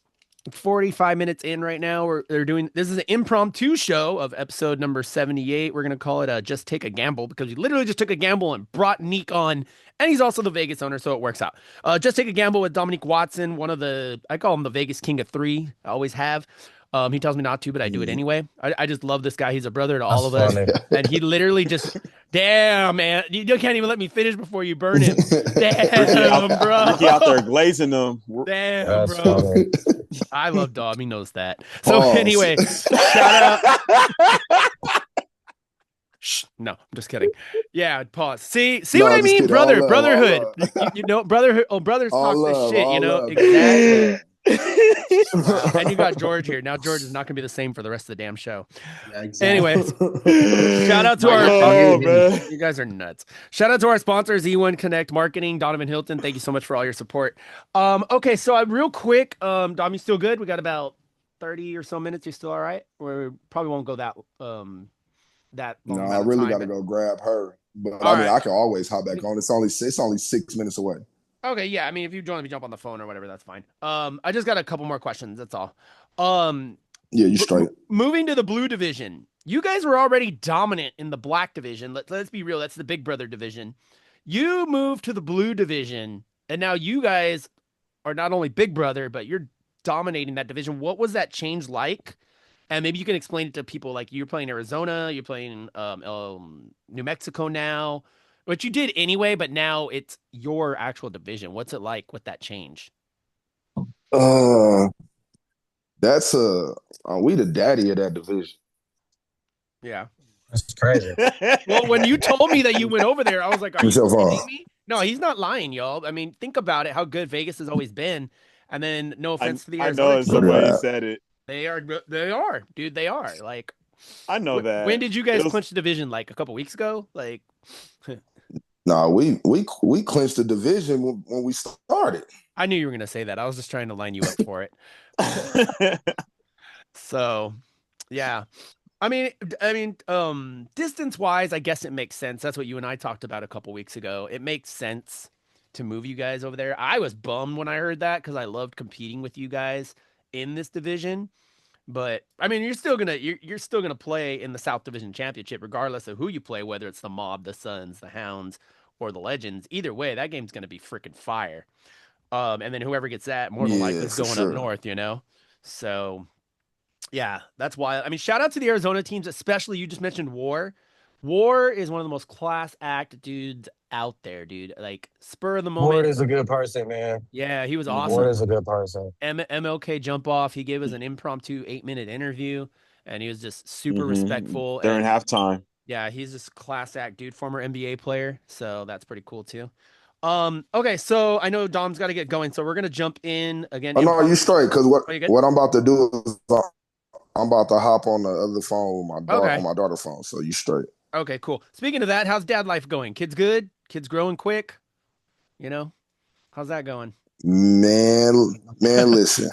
45 minutes in right now. They're doing this is an impromptu show of episode number 78. We're gonna call it Just Take a Gamble because we literally just took a gamble and brought Neek on, and he's also the Vegas owner, so it works out. Just Take a Gamble with Dominique Watson, one of the I call him the Vegas King of Three. I always have. He tells me not to, but I do it anyway. I just love this guy. He's a brother to all That's of us. funny. And he literally just, damn, man. You can't even let me finish before you burn him. Damn, bro. Ricky out there glazing them. Damn, That's bro. funny. I love Dom. He knows that. So Pause. anyway, shout out. Shh, no, I'm just kidding. Yeah, pause. See No, what I I'm just mean, kidding. All brother, love, all brotherhood. love. You know, brotherhood. Oh, brothers All talk this love, shit. You all know love. exactly. Yeah. Wow. And you got George here. Now George is not going to be the same for the rest of the damn show. Yeah, exactly. Anyways, shout out to Might our. have to Oh, mute him. man. You guys are nuts. Shout out to our sponsors, E1 Connect Marketing, Donovan Hilton. Thank you so much for all your support. Okay, so real quick, Dom, you still good? We got about 30 or so minutes. You still all right? We probably won't go that long No, I amount of really time. got to go grab her. But All I mean, right. I can always hop back on. It's only 6 minutes away. Okay, yeah. I mean, if you want to jump on the phone or whatever, that's fine. I just got a couple more questions. That's all. Um, Yeah, you straight. moving to the blue division, you guys were already dominant in the black division. Let's be real. That's the big brother division. You moved to the blue division, and now you guys are not only big brother, but you're dominating that division. What was that change like? And maybe you can explain it to people like you're playing Arizona, you're playing New Mexico now, which you did anyway, but now it's your actual division. What's it like with that change? Uh, that's we the daddy of that division. Yeah. That's crazy. Well, when you told me that you went over there, I was like, are you Yourself kidding off. me? No, he's not lying, y'all. I mean, think about it, how good Vegas has always been. And then no offense to the I know Arizona it's team. somebody Yeah. said it. They are, dude. They are. Like, I know that. when did you guys It was- clinch the division? Like a couple weeks ago? Like, Nah, we clinched the division when we started. I knew you were gonna say that. I was just trying to line you up for it. So, yeah. Distance wise, I guess it makes sense. That's what you and I talked about a couple weeks ago. It makes sense to move you guys over there. I was bummed when I heard that because I loved competing with you guys in this division. But I mean, you're still gonna play in the South Division Championship, regardless of who you play, whether it's the Mob, the Suns, the Hounds, or the Legends. Either way, that game's gonna be freaking fire. And then whoever gets that, more than likely, Yeah, is for going up sure. north. So yeah, that's why. I mean, shout out to the Arizona teams, especially you just mentioned War. War is one of the most class act dudes out there, dude. Like spur of the Ward moment. is a good person, man. Yeah, he was Mhm. awesome. Ward is a good person. MLK jump off. He gave us an impromptu 8-minute interview, and he was just super Mhm. respectful. During And halftime. yeah, he's just class act dude, former NBA player. So that's pretty cool too. Okay, so I know Dom's got to get going, so we're gonna jump in again. Oh no, you straight? Because Oh, you good? what I'm about to do is I'm about to hop on the other phone with my daughter Okay. on my daughter's phone. So you straight? Okay, cool. Speaking of that, how's dad life going? Kids good? Kids growing quick? How's that going? Man, listen.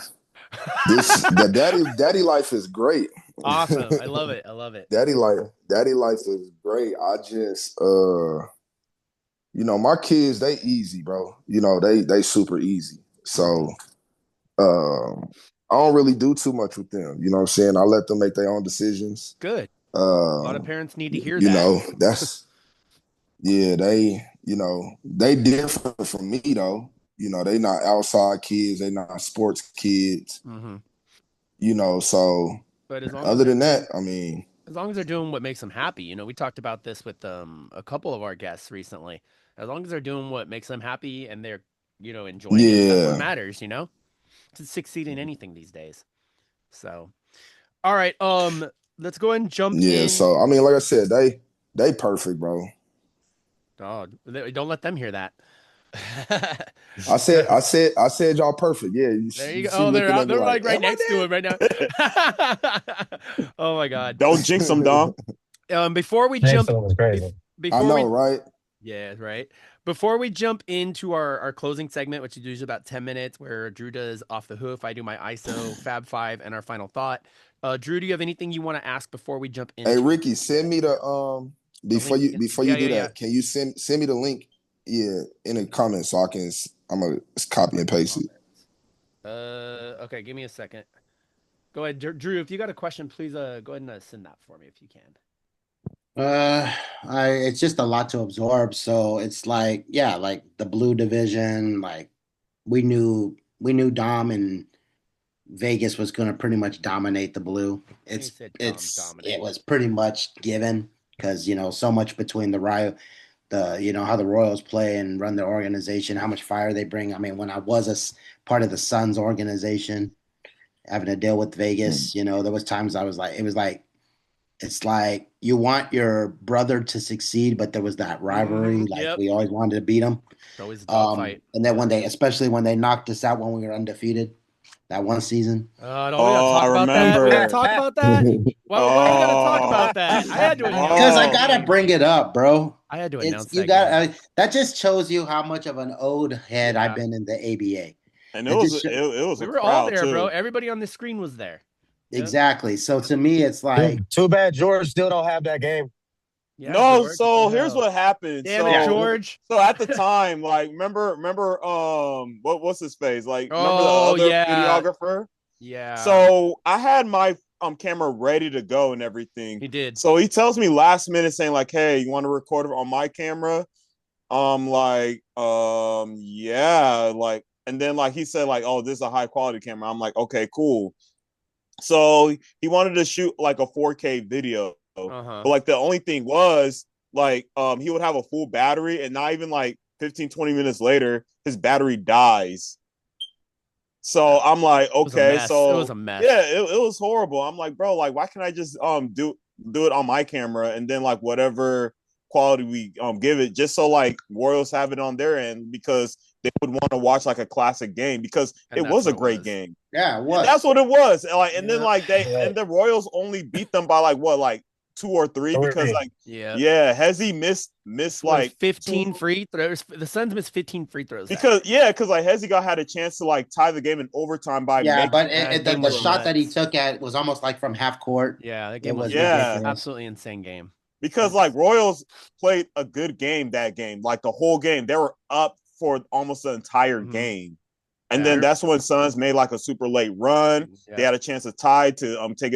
The daddy life is great. Awesome. I love it. I love it. Daddy life is great. I just my kids, they easy, bro. They super easy. So I don't really do too much with them. You know what I'm saying? I let them make their own decisions. Good. A lot of parents need to hear that. That's they different from me though. They not outside kids, they not sports kids. Mm-hmm. So But as long other as than that, I mean, as long as they're doing what makes them happy, we talked about this with a couple of our guests recently. As long as they're doing what makes them happy and they're enjoying it, that's what yeah. matters. To succeed in anything these days. So, all right, let's go ahead and jump Yeah, in. so I mean, like I said, they perfect, bro. Oh, don't let them hear that. I said y'all perfect. Yeah, There you go. she Oh, they're looking out. at me They're like right "Am I next to him right now. Oh my God. Don't jinx them, Dom. Before we James jump, was crazy. I before know, we, right? yeah, right. Before we jump into our closing segment, which is usually about 10 minutes, where Drew does off the hoof, I do my ISO, Fab Five, and our final thought. Drew, do you have anything you want to ask before we jump into? Hey, Ricky, send me the before link? you Yeah, do yeah, that. Can you send me the link? Yeah, in the comments so I'm gonna copy and paste it. Okay, give me a second. Go ahead, Drew. If you got a question, please go ahead and send that for me if you can. It's just a lot to absorb. So it's like, yeah, like the blue division, like we knew Dom and Vegas was going to pretty much dominate the blue. He said dominate. It was pretty much given because so much between how the Royals play and run their organization, how much fire they bring. I mean, when I was part of the Suns organization, having to deal with Vegas, there was times I was like, it's like you want your brother to succeed, but there was that rivalry. Like Yep. we always wanted to beat them. It's always a dogfight. And then especially when they knocked us out when we were undefeated, that one season. No, we gotta talk I about that. We gotta remember. talk about that. Why we gotta talk about that? I had to announce Because I that gotta game. bring it up, bro. I had to It's announce you that game. got that just shows you how much of an old head I've been in the ABA. And It just it was We a were all crowd there, too. bro. Everybody on the screen was there. Yep. Exactly. So to me, it's like Too bad George still don't have that game. Yeah, No, George, so what the here's hell? what happened. Damn so it, George. So at the time, like remember what's his face? Like remember the Oh, other yeah. videographer? Yeah. So I had my camera ready to go and everything. He did. So he tells me last minute saying like, "Hey, you want to record it on my camera?" Yeah, like, and then like he said like, "Oh, this is a high quality camera." I'm like, "Okay, cool." So he wanted to shoot like a 4K video, but like the only thing was like he would have a full battery, and not even like 15-20 minutes later, his battery dies. So I'm like, okay, so it was a mess. Yeah, it was horrible. I'm like, bro, like, why can't I just do it on my camera and then like whatever quality we give it, just so like Royals have it on their end because they would want to watch like a classic game because it was a great game. Yeah, And that's what it was. And like, and then like Yeah. and the Royals only beat them by like what, like 2 or 3 because like Hezzy missed like 15 free throws. The Suns missed 15 free throws. Because like Hezzy had a chance to like tie the game in overtime by but the shot that he took at was almost like from half court. Yeah, that game was ridiculous. absolutely insane game. Because like Royals played a good game that game, like the whole game. They were up for almost the entire game. And then that's when Suns made like a super late run. They had a chance to tie to take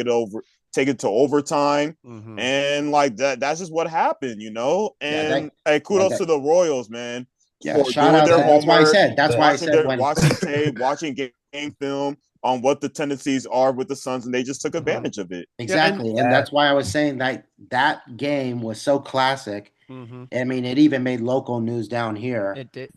it to overtime. And like that's just what happened, And hey, kudos to the Royals, man. Yeah, shout out. That's why I said. That's why I said watching tape, watching game film on what the tendencies are with the Suns, and they just took advantage of it. Exactly, and that's why I was saying that game was so classic. I mean, it even made local news down here. It did.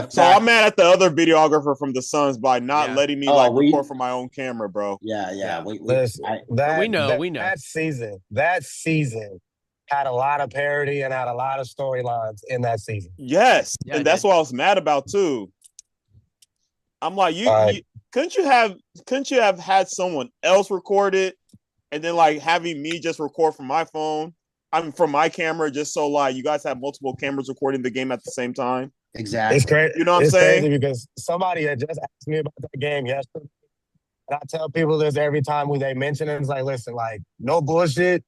So I'm mad at the other videographer from the Suns by not letting me record from my own camera, bro. Yeah. We know. That season had a lot of parody and had a lot of storylines in that season. Yes, and that's what I was mad about too. I'm like, couldn't you have had someone else record it, and then like having me just record from my phone? From my camera, just so like you guys have multiple cameras recording the game at the same time. Exactly. It's crazy. You know what I'm saying? Crazy because somebody had just asked me about that game yesterday. And I tell people this every time they mention it. It's like, listen, like, no bullshit.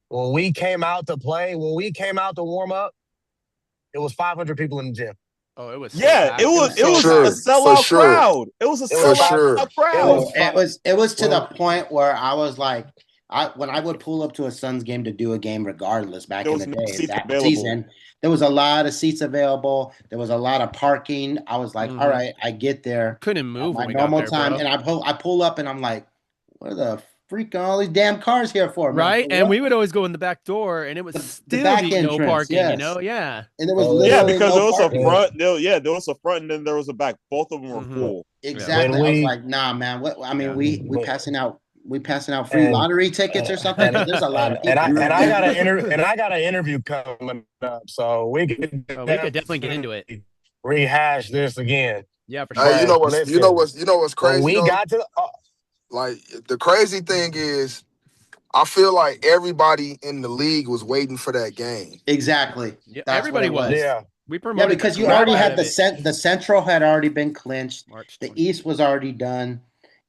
When we came out to warm up, it was 500 people in the gym. Oh, it was. It was a sellout crowd. It was a sellout crowd. It was to the point where I was like, when I would pull up to a Suns game to do a game regardless back in the day, that season, there was a lot of seats available. There was a lot of parking. I was like, all right, I get there. Couldn't move my when we normal got there, time, bro. and I pull up and I'm like, what the freak are all these damn cars here for? Right, and we would always go in the back door, and it was still no parking. Yes. Yeah. And there was literally because there was parking. a front. There was a front, and then there was a back. Both of them were full. Exactly. I was like, nah, man. What? I mean, we passing out. We passing out free lottery tickets or something. There's a lot of people. And I got an interview coming up, so we could definitely get into it. Rehash this again. Yeah, for sure. You know what's crazy? We got to like the crazy thing is, I feel like everybody in the league was waiting for that game. Exactly. Yeah, everybody was. Yeah. We promoted because you already had the Central had already been clinched. The East was already done.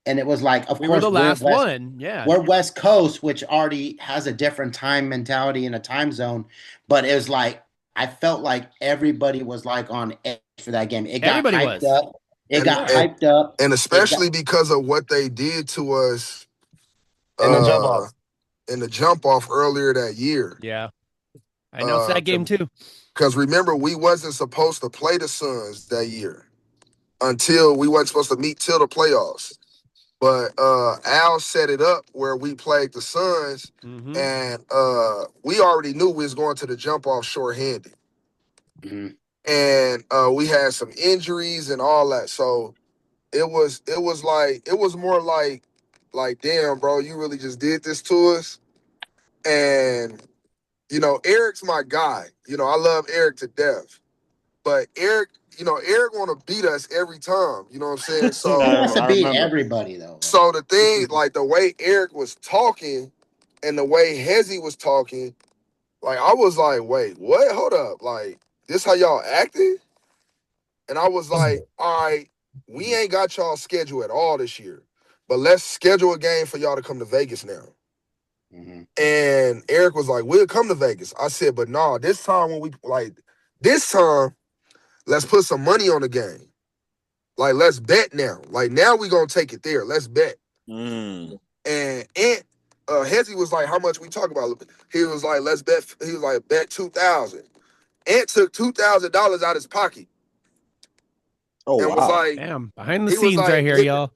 And it was like, of course, we're the last one. Yeah. We're West Coast, which already has a different time mentality and a time zone. But it was like, I felt like everybody was like on edge for that game. It got hyped up. It got hyped up. And especially because of what they did to us in the jump off earlier that year. Yeah. I know it's that game too. Because remember, we wasn't supposed to play the Suns that year until we wasn't supposed to meet till the playoffs. But Al set it up where we played the Suns, Mm-hmm. and we already knew we was going to the jump off shorthanded. Mhm. And we had some injuries and all that. So it was more like damn, bro, you really just did this to us. And Eric's my guy. I love Eric to death. But Eric want to beat us every time. You know what I'm saying? He wants to I beat remember. everybody though. So the thing, like the way Eric was talking and the way Hezzy was talking, like I was like, wait, what? Hold up. Like, this how y'all acting? And I was like, all right, we ain't got y'all schedule at all this year. But let's schedule a game for y'all to come to Vegas now. Mhm. And Eric was like, we'll come to Vegas. I said, but nah, this time let's put some money on the game. Like, let's bet now. Like, now we gonna take it there. Let's bet. Mm. And Hezzy was like, how much we talk about? He was like, let's bet. He was like, bet 2,000. Ant took $2,000 out his pocket Oh and was wow. like, Damn, behind the he was scenes right like, here, y'all.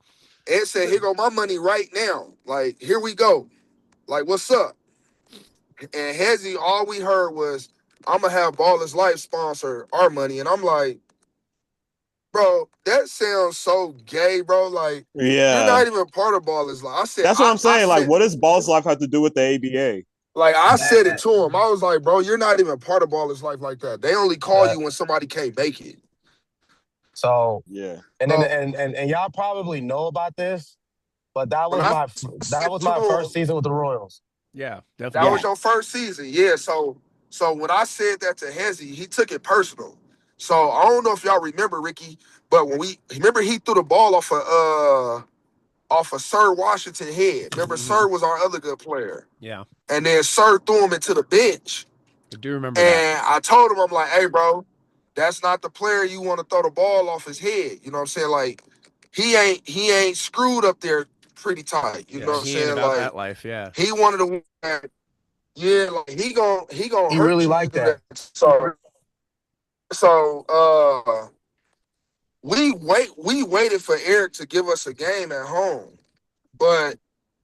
Ant said, here go my money right now. Like, here we go. Like, what's up? And Hezzy, all we heard was, I'm gonna have Ballers Life sponsor our money. And I'm like, bro, that sounds so gay, bro. Like, you're Yeah. not even part of Ballers Life. I said, That's what I'm I saying. Like, said, what does Boss Life have to do with the ABA? like I said it to him. I was like, bro, you're not even part of Ballers Life like that. They only call you when somebody can't make it. So, Yeah. and then So and y'all probably know about this, but that when was I my said to first him, season with the Royals. Yeah, that definitely. was your first season. Yeah. So when I said that to Hezzy, he took it personal. So I don't know if y'all remember, Ricky, but when he threw the ball off of Sir Washington head. Remember, Mhm. Sir was our other good player. Yeah, And then Sir threw him into the bench. I do remember that. And I told him, I'm like, hey, bro, that's not the player you want to throw the ball off his head. You know what I'm saying? Like, he ain't screwed up there pretty tight. You know Yeah, what I'm he ain't saying? about Like, that life. Yeah. he wanted to win. Yeah, like he gonna He hurt really you. You liked do that. that. So we waited for Eric to give us a game at home, but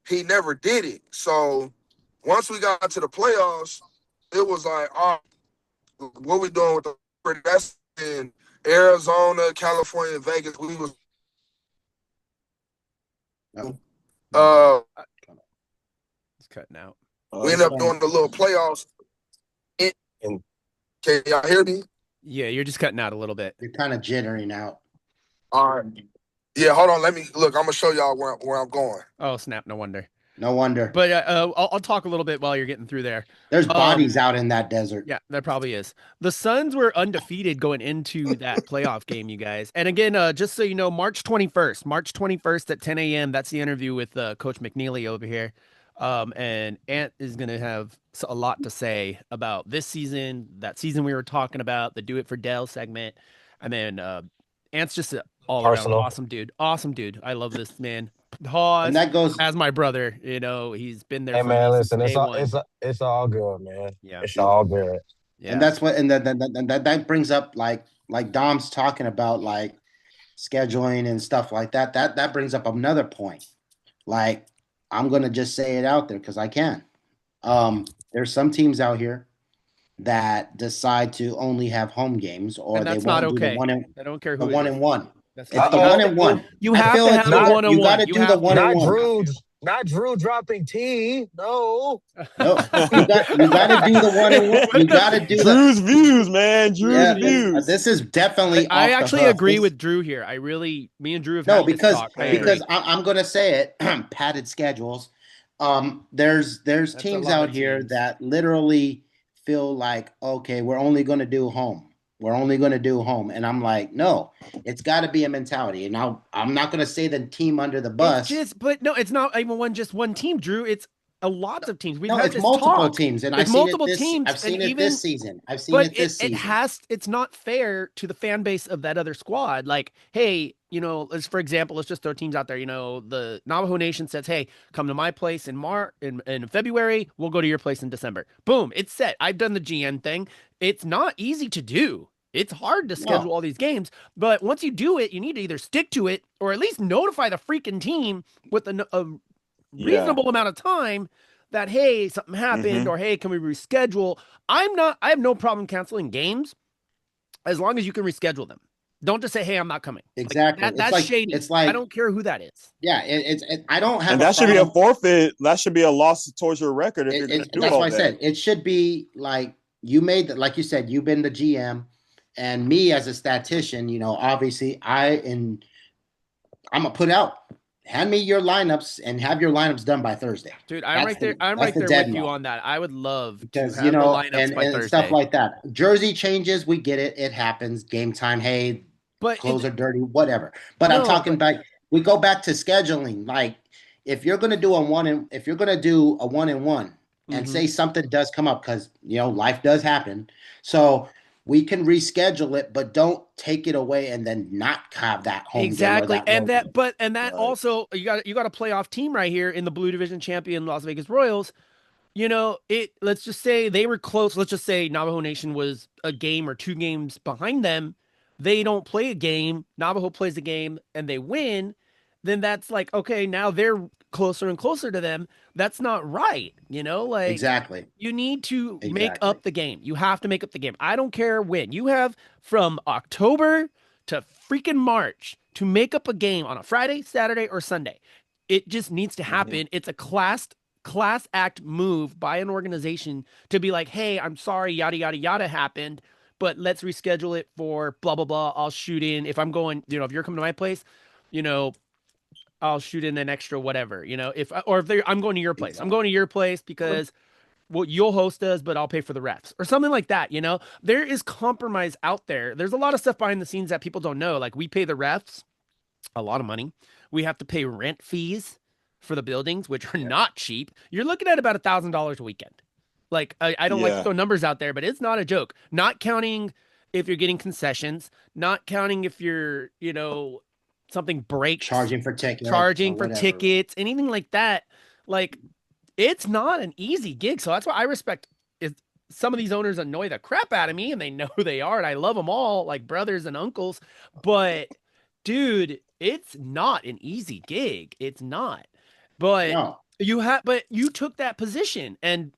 he never did it. So once we got to the playoffs, it was like, all right, what we doing with the that's in Arizona, California, Vegas. We was uh It's cutting out. we It's ended up doing the little playoffs. And Can y'all hear me? Yeah, you're just cutting out a little bit. You're kind of jittering out. All right. Yeah, hold on. Let me look. I'm gonna show y'all where I'm going. Oh snap! No wonder. No wonder. But I'll talk a little bit while you're getting through there. There's bodies out in that desert. Yeah, there probably is. The Suns were undefeated going into that playoff game, you guys. And again, just so you know, March 21st at 10 a.m. That's the interview with Coach McNeely over here. And Ant is going to have a lot to say about this season, that season we were talking about, the Do It for Dell segment. And then Ant's just an all around personal. awesome dude. Awesome dude. I love this man. And Hawes, that goes as my brother, he's been there Hey for me man, since listen, day one. it's all good, man. Yeah. It's all good. Yeah. and that's what and that brings up like Dom's talking about like scheduling and stuff like that. That brings up another point. Like I'm gonna just say it out there because I can. There's some teams out here that decide to only have home games or And they that's not won't do the okay. one and I don't care the who it one is. and one. That's It's not the you have one to and one. you I have feel to it's have a the one on you got one. to You do the have one to. and Not one. Not Drew dropping T. No. No, you got to do the one and one. You got to do the Drew's views, man. Drew's yeah. views. This is definitely I off the actually hook. agree with Drew here. Me and Drew have No, had this because talk. I Same. agree. I'm going to say it. Padded schedules. There's That's a teams lot out of here teams. that literally feel like, okay, we're only going to do home. We're only going to do home, and I'm like, no, it's got to be a mentality. And I'm not going to say the team under the It's bus. just, but no, it's not even just one team, Drew. It's a lots of teams. We've No, had it's this multiple talk. teams, and It's multiple teams, I've and seen it even this season. I've seen but it this season. it's not fair to the fan base of that other squad. Like, hey, for example, let's just throw teams out there. The Navajo Nation says, hey, come to my place in in February. We'll go to your place in December. Boom, it's set. I've done the GN thing. It's not easy to do. It's hard to schedule No, all these games, but once you do it, you need to either stick to it or at least notify the freaking team with a Yeah. reasonable amount of time that, hey, something happened, Mm-hmm. or hey, can we reschedule? I have no problem canceling games as long as you can reschedule them. Don't just say, hey, I'm not coming. Like exactly. that's shady. It's I like don't care who that is. yeah. I don't have And a that should be a problem. forfeit. That should be a loss towards your record if you're going to do That's all why I that. said it should be like you made that. Like you said, you've been the GM, and me as a statistician. Obviously, I'm gonna put out. Hand me your lineups and have your lineups done by Thursday. Dude, I'm That's right there. the I'm that's right the there with you deadline. on that. I would love to Because have the lineups by and stuff Thursday. like that. Jersey changes, we get it. It happens. Game time. Hey, But clothes are dirty. Whatever. But I'm no, talking but back. We go back to scheduling. Like if you're gonna do a 1-1, and mhm. say something does come up because life does happen. So we can reschedule it, but don't take it away and then not have that home game or Exactly. that And road that game. but and that Right. also you got a playoff team right here in the Blue Division champion Las Vegas Royals. Let's just say they were close. Let's just say Navajo Nation was a game or two games behind them. They don't play a game. Navajo plays a game and they win. Then that's like, okay, now they're closer and closer to them. That's not right. Like Exactly. you need to make Exactly. up the game. You have to make up the game. I don't care when. You have from October to freaking March to make up a game on a Friday, Saturday, or Sunday. It just needs to Mhm. happen. It's a class act move by an organization to be like, hey, I'm sorry, yada yada yada happened, but let's reschedule it for blah blah blah. I'll shoot in if I'm going, if you're coming to my place, you know, I'll shoot in an extra whatever, if I'm going to your place. I'm Exactly. going to your place because well, you'll host us, but I'll pay for the refs or something like that. There is compromise out there. There's a lot of stuff behind the scenes that people don't know. Like we pay the refs a lot of money. We have to pay rent fees for the buildings, which are Yeah. not cheap. You're looking at about $1,000 a weekend. Like I don't like to Yeah. throw numbers out there, but it's not a joke. Not counting if you're getting concessions, not counting if something breaks, Charging for tickets or charging for whatever. tickets, anything like that. Like it's not an easy gig. So that's why I respect is some of these owners annoy the crap out of me and they know who they are and I love them all like brothers and uncles, but dude, it's not an easy gig. It's not. But No, you took that position and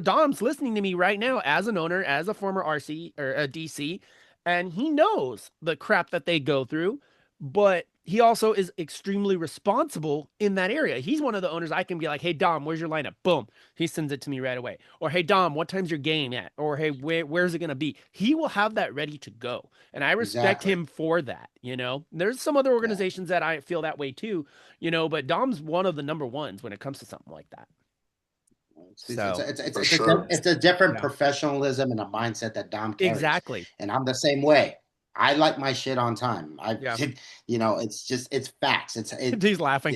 Dom's listening to me right now as an owner, as a former RC or a DC, and he knows the crap that they go through, but he also is extremely responsible in that area. He's one of the owners I can be like, "Hey Dom, where's your lineup?" Boom. He sends it to me right away. Or, "Hey Dom, what time's your game at?" Or, "Hey, where's it going to be?" He will have that ready to go. And I respect exactly. him for that, There's some other Yeah. organizations that I feel that way too, but Dom's one of the number ones when it comes to something like that. So, For sure. It's a different yeah, professionalism and a mindset that Dom carries, exactly. and I'm the same way. I like my shit on time. Yeah. It's facts. He's laughing.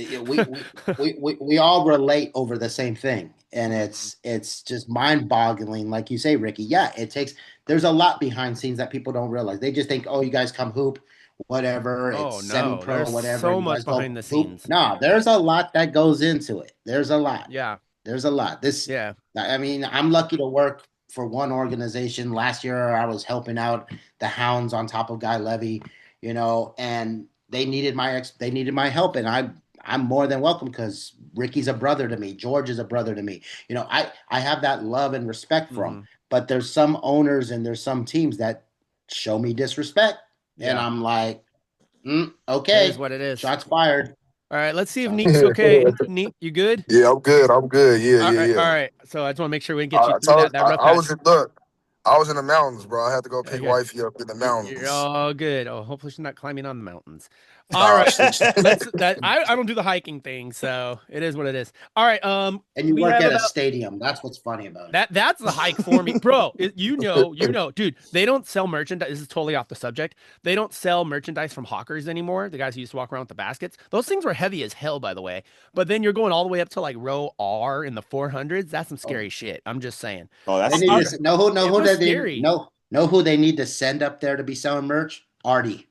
We all relate over the same thing, and it's just mind boggling. Like you say, Ricky. Yeah, there's a lot behind scenes that people don't realize. They just think, oh, you guys come hoop, whatever. It's Oh semi no, pro, there's whatever. so You much guys behind go the hoop. scenes. No, there's a lot that goes into it. There's a lot. Yeah. There's a lot. Yeah. I mean, I'm lucky to work for one organization. Last year, I was helping out the Hounds on top of Guy Levy, and they needed my help, and I'm more than welcome because Ricky's a brother to me. George is a brother to me. I have that love and respect for him. Mhm. But there's some owners and there's some teams that show me disrespect, and Yeah. I'm like, It is okay, what it is. shots fired. All right, let's see if Shots Neek's fired. okay. Neek, you good? Yeah, I'm good. I'm good. Yeah, All yeah, right, all yeah. right. So I just want to make sure we can get you I through told that rough I was patch. in look. I was in the mountains, bro. I had to go pick Okay. wifey up in the You're mountains. all good. Oh, hopefully she's not climbing on the mountains. All Nah, right. shit. I don't do the hiking thing, so it is what it is. All right. And you We work have at a about stadium. That's what's funny about it. that's the hike for me, bro. Dude. They don't sell merchandise. This is totally off the subject. They don't sell merchandise from hawkers anymore. The guys who used to walk around with the baskets. Those things were heavy as hell, by the way. But then you're going all the way up to like row R in the 400s. That's some Oh, scary shit. I'm just saying. Oh, they that's need steep. to know It who was that they scary. know who they need to send up there to be selling merch. Artie.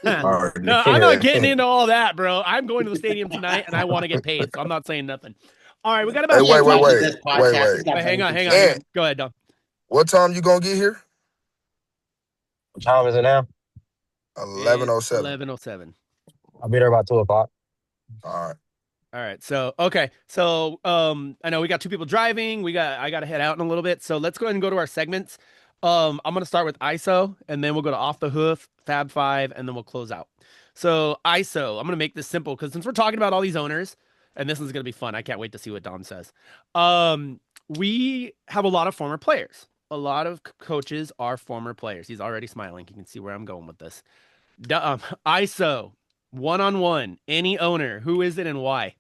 No, All right. I'm not getting into all that, bro. I'm going to the stadium tonight and I want to get paid, so I'm not saying nothing. All right, we got Hey, about He wait, ain't wait, watches 15. wait, this wait, podcast. wait. He's got Wait, better hang on. concerns. And Go ahead, Dom. what time you gonna get here? time is it now? 11:07. 11:07. I'll be there about 2 o'clock. All right. All right. So, okay. So, I know we got two people driving. I got to head out in a little bit. So let's go ahead and go to our segments. I'm going to start with ISO and then we'll go to off the hoof, Fab Five, and then we'll close out. So ISO, I'm going to make this simple because since we're talking about all these owners and this is going to be fun, I can't wait to see what Dom says. We have a lot of former players. A lot of coaches are former players. He's already smiling. You can see where I'm going with this. ISO, one-on-one, any owner, who is it and why?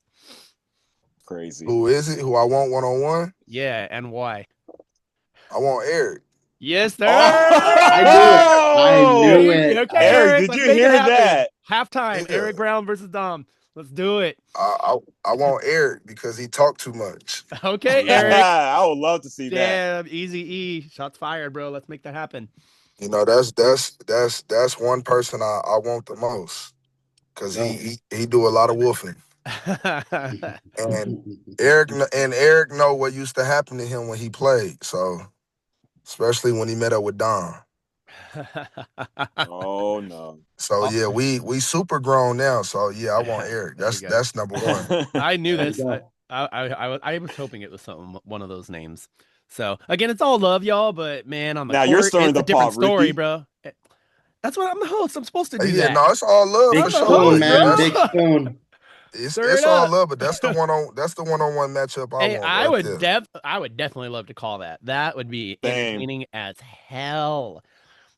Crazy. Who is it? Who I want 1-on-1? Yeah, and why? I want Eric. Yes, sir. I knew it. Okay, Eric, Eric, did let's you make hear it happen. that? Halftime, Yeah. Eric Brown versus Dom. Let's do it. I want Eric because he talked too much. Okay, Yeah, Eric. I would love to see that. Yeah, easy E. Shots fired, bro. Let's make that happen. You know, that's one person I want the most because he do a lot of woofing. And Eric know what used to happen to him when he played. So especially when he met up with Don. Oh no. So yeah, we super grown now. So yeah, I want Eric. There you go. That's number one. I knew There you this. go. I was hoping it was one of those names. So again, it's all love, y'all. But man, on the Now court, you're stirring it's a the different pot, story, Ricky. bro. That's what I'm the host. I'm supposed to do Yeah, that. no, it's all love Big for I'm the sure. spoon, host, But yeah, man. bro. Big spoon. Stir it's it all up. love. But that's the one-on-one matchup I Hey, want. I Right would there. I would definitely love to call that. That would be Same. entertaining as hell.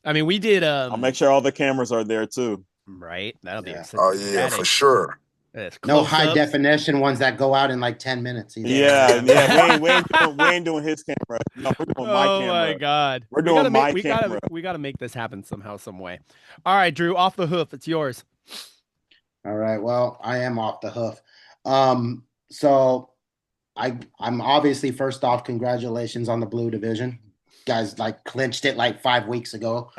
I mean, we did I'll make sure all the cameras are there too. right. That'll be Yeah. Oh yeah, for ecstatic. sure. It's No close high ups. definition ones that go out in like 10 minutes either. Yeah. We ain't doing his camera. No, we're doing my Oh camera. my god. We're doing my camera. We gotta make this happen somehow, some way. All right, Drew, off the hoof. It's yours. All right. Well, I am off the hoof. So I'm obviously first off, congratulations on the blue division. Guys like clinched it like 5 weeks ago.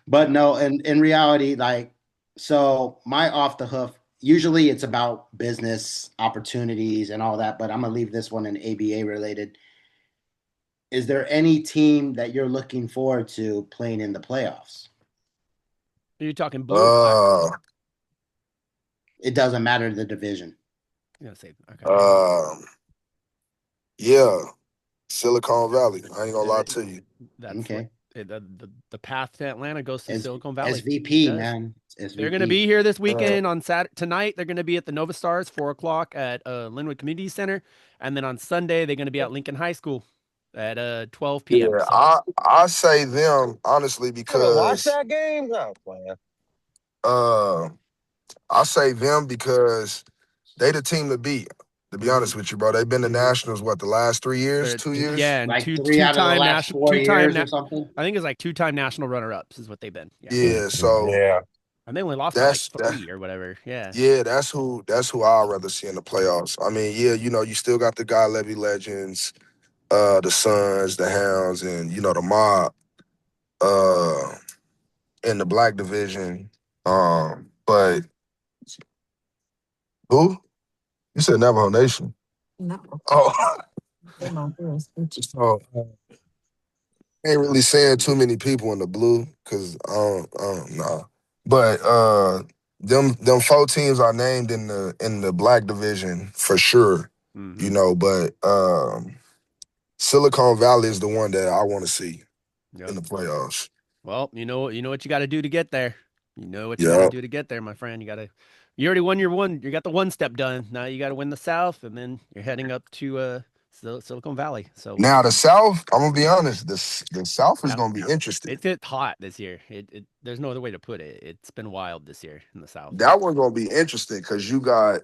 But no, in reality, like, so my off the hoof, usually it's about business opportunities and all that, but I'm gonna leave this one in ABA related. Is there any team that you're looking forward to playing in the playoffs? Are you talking blue or black? It doesn't matter the division. I'm gonna say okay. Yeah, Silicon Valley. I ain't gonna lie to you. That's Okay. the path to Atlanta goes to Silicon Valley. SVP, man. SVP. They're going to be here this weekend on Saturday. Tonight, they're going to be at the Nova Stars, 4 o'clock at Linwood Community Center. And then on Sunday, they're going to be at Lincoln High School at 12 p.m. Yeah, So, I say them honestly Watch because that game? No, man. I say them because they the team to beat. To be honest with you, bro, they've been to nationals the last 3 years, 2 years. Yeah, and like three out of the last 4 years or something. I think it's like 2-time national runner-ups is what they've been. Yeah, so Yeah. And they only lost by like 3 or whatever. Yeah. Yeah, that's who I'd rather see in the playoffs. I mean, yeah, you know, you still got the Guy Levy legends, the Suns, the Hounds, and you know the Mob, in the Black division. But who? You said Navajo Nation. No. Oh, so ain't really saying too many people in the blue because I don't know. But them 4 teams are named in the Black division for sure. Mhm. You know, but Silicon Valley is the one that I want to see in the playoffs. Well, you know what you got to do to get there. You know what you got to do to get there, my friend. You already won your one. You got the one step done. Now you got to win the South, and then you're heading up to Silicon Valley. So now the South, I'm gonna be honest, the South is gonna be interesting. It's hot this year. There's no other way to put it. It's been wild this year in the South. That one's gonna be interesting because you got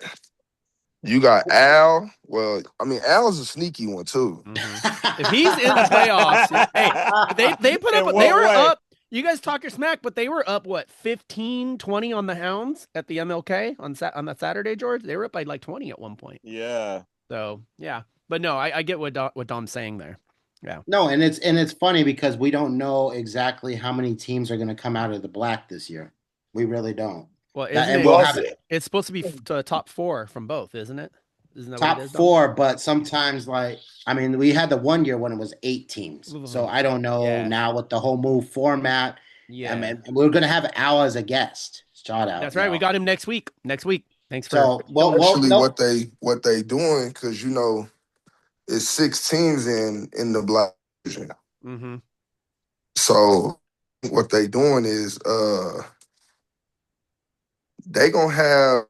Al. Well, I mean, Al's a sneaky one too. Mm-hmm. If he's in the playoffs, hey, they put up. They were up. You guys talk your smack, but they were up what 15-20 on the Hounds at the MLK on that Saturday, George. They were up by like 20 at one point. Yeah. So yeah, but no, I get what Dom's saying there. Yeah. No, and it's funny because we don't know exactly how many teams are going to come out of the Black this year. We really don't. Well, We'll have it's supposed to be top 4 from both, isn't it? Isn't that what top it is, Dom? 4, but sometimes we had the one year when it was 8 teams. So I don't know Yeah. now with the whole move format. Yeah. I mean, we're gonna have Al as a guest. Shout out. That's right. We got him next week. Thanks for So well, Actually, no, what they doing, because it's 6 teams in the black division. Mm-hmm. So what they doing is they gonna have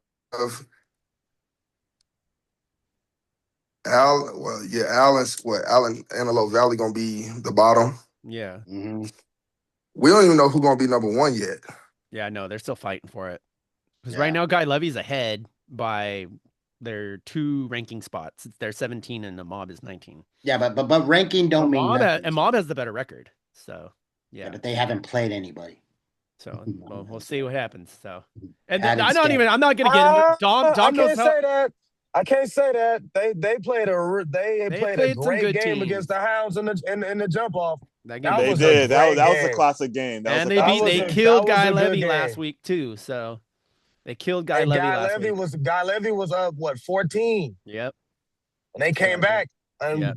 Allen Antelope Valley gonna be the bottom. Yeah. mhm. We don't even know who's gonna be number 1 yet. Yeah, no, they're still fighting for it. Because Yeah. right now, Guy Levy's ahead by their 2 ranking spots. They're 17 and the Mob is 19. Yeah, but ranking don't mean nothing. And Mob has the better record. So, Yeah, yeah. but they haven't played anybody. So, well, we'll see what happens. So, and Pat and I'm not Stan. going to get into Dom I knows can't how say that. I can't say that. They played a played some great good game teams. against the Hounds in the jump off. That They was did. great That was a game. classic game. And they killed that was Guy a good Levy game. last week too. So they killed Guy And Levy last week. Guy Levy was up 14. Yep. And they came back on a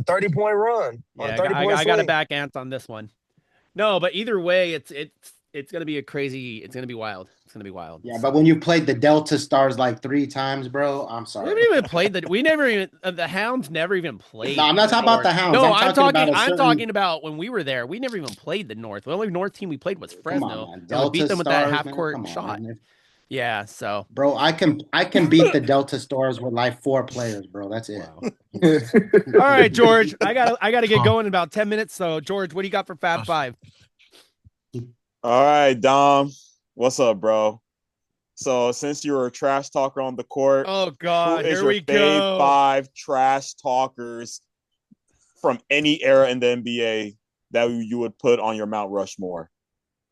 30-point run. Yeah, I got to back Ants on this one. No, but either way, it's gonna be it's gonna be wild. It's gonna be wild. Yeah, but when you played the Delta Stars like 3 times, bro, I'm sorry. We haven't even played the Hounds never even played. No, I'm not talking about the Hounds. No, I'm talking about when we were there. We never even played the North. The only North team we played was Fresno. Come on, man. And we beat them with that Stars, half-court man. shot. Man. Yeah, so bro, I can beat the Delta Stars with like 4 players, bro. That's it. wow. All right, George. I gotta get going in about 10 minutes. So, George, what do you got for Fab 5? All right, Dom. What's up, bro? So since you were a trash talker on the court, Oh God, who is here your we go. 5 trash talkers from any era in the NBA that you would put on your Mount Rushmore?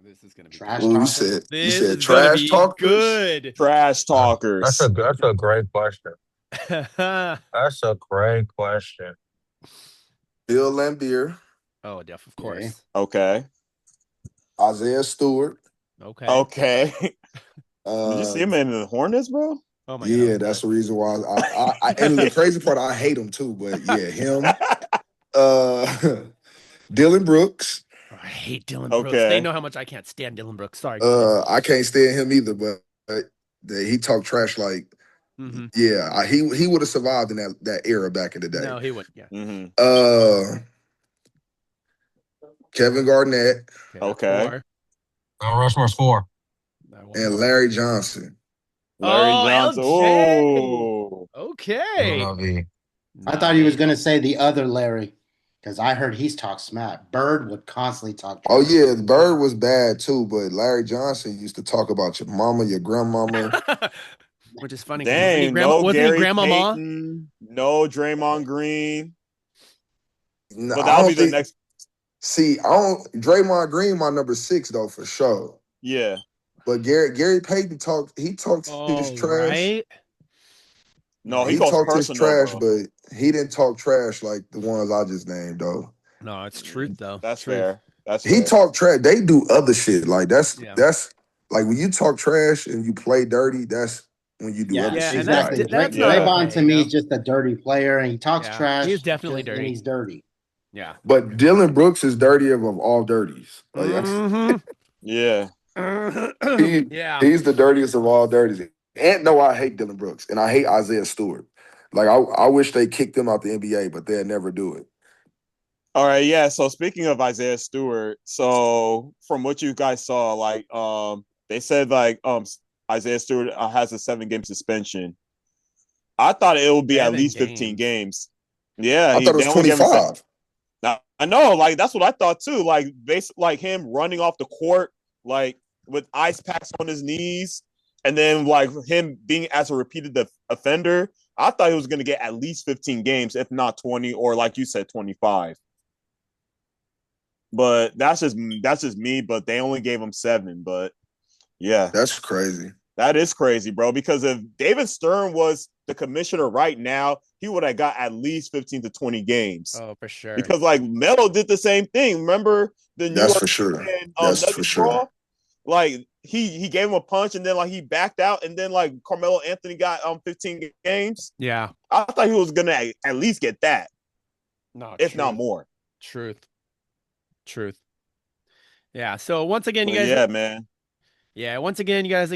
This is gonna be trash Ooh, talker. you said trash talkers? Good. Trash talkers. That's a great question. That's a great question. Bill Laimbeer. Oh, of course. Okay. Isaiah Stewart. Okay. Did you see him in the Hornets, bro? Oh my God. God. That's the reason why. And the crazy part, I hate him too. But yeah, him. Dylan Brooks. Oh, I hate Dylan Brooks. They know how much I can't stand Dylan Brooks. Sorry. I can't stand him either. But he talked trash like. Mm-hmm. Yeah, he would have survived in that era back in the day. No, he wouldn't. Yeah. Mm-hmm. Kevin Garnett. Okay. Mount Rushmore's 4. And Larry Johnson. Larry Johnson. Oh, okay. I thought he was gonna say the other Larry, because I heard he's talked smack. Bird would constantly talk. Oh yeah, Bird was bad too, but Larry Johnson used to talk about your mama, your grandmama. Which is funny. Dang, Wasn't he Gary grandmama? Payton, no Draymond Green. No, but that'll be the next. See, Draymond Green my number 6 though for sure. Yeah. But Gary Payton talked his trash. Right? No, he talked his trash, but he didn't talk trash like the ones I just named though. No, it's truth though. That's truth. fair. He talked trash. They do other shit. Like that's like when you talk trash and you play dirty, that's when you do other shit. Exactly. Draymond to me is just a dirty player, and he talks trash. He's definitely dirty. And he's dirty. Yeah. But Dylan Brooks is dirty of all dirties. Like, yeah. He's the dirtiest of all dirties. And no, I hate Dylan Brooks, and I hate Isaiah Stewart. Like I wish they kicked them out the NBA, but they'll never do it. All right, yeah. So speaking of Isaiah Stewart, so from what you guys saw, like they said like Isaiah Stewart has a 7-game suspension. I thought it would be at least 15 games. Yeah, I thought it was 25. I know, like that's what I thought too. Like like him running off the court, like with ice packs on his knees, and then like him being as a repeated offender. I thought he was going to get at least 15 games, if not 20, or like you said, 25. But that's just me. But they only gave him 7. But yeah, that's crazy. That is crazy, bro. Because if David Stern was the commissioner right now, he would have got at least 15 to 20 games. Oh, for sure. Because like Melo did the same thing. Remember the New That's York for sure. And, that's for sure. Like he gave him a punch and then like he backed out and then like Carmelo Anthony got 15 games. Yeah. I thought he was gonna at least get that, No, if not more. Truth. Yeah. So once again, you But guys. yeah, man. Yeah, once again, you guys,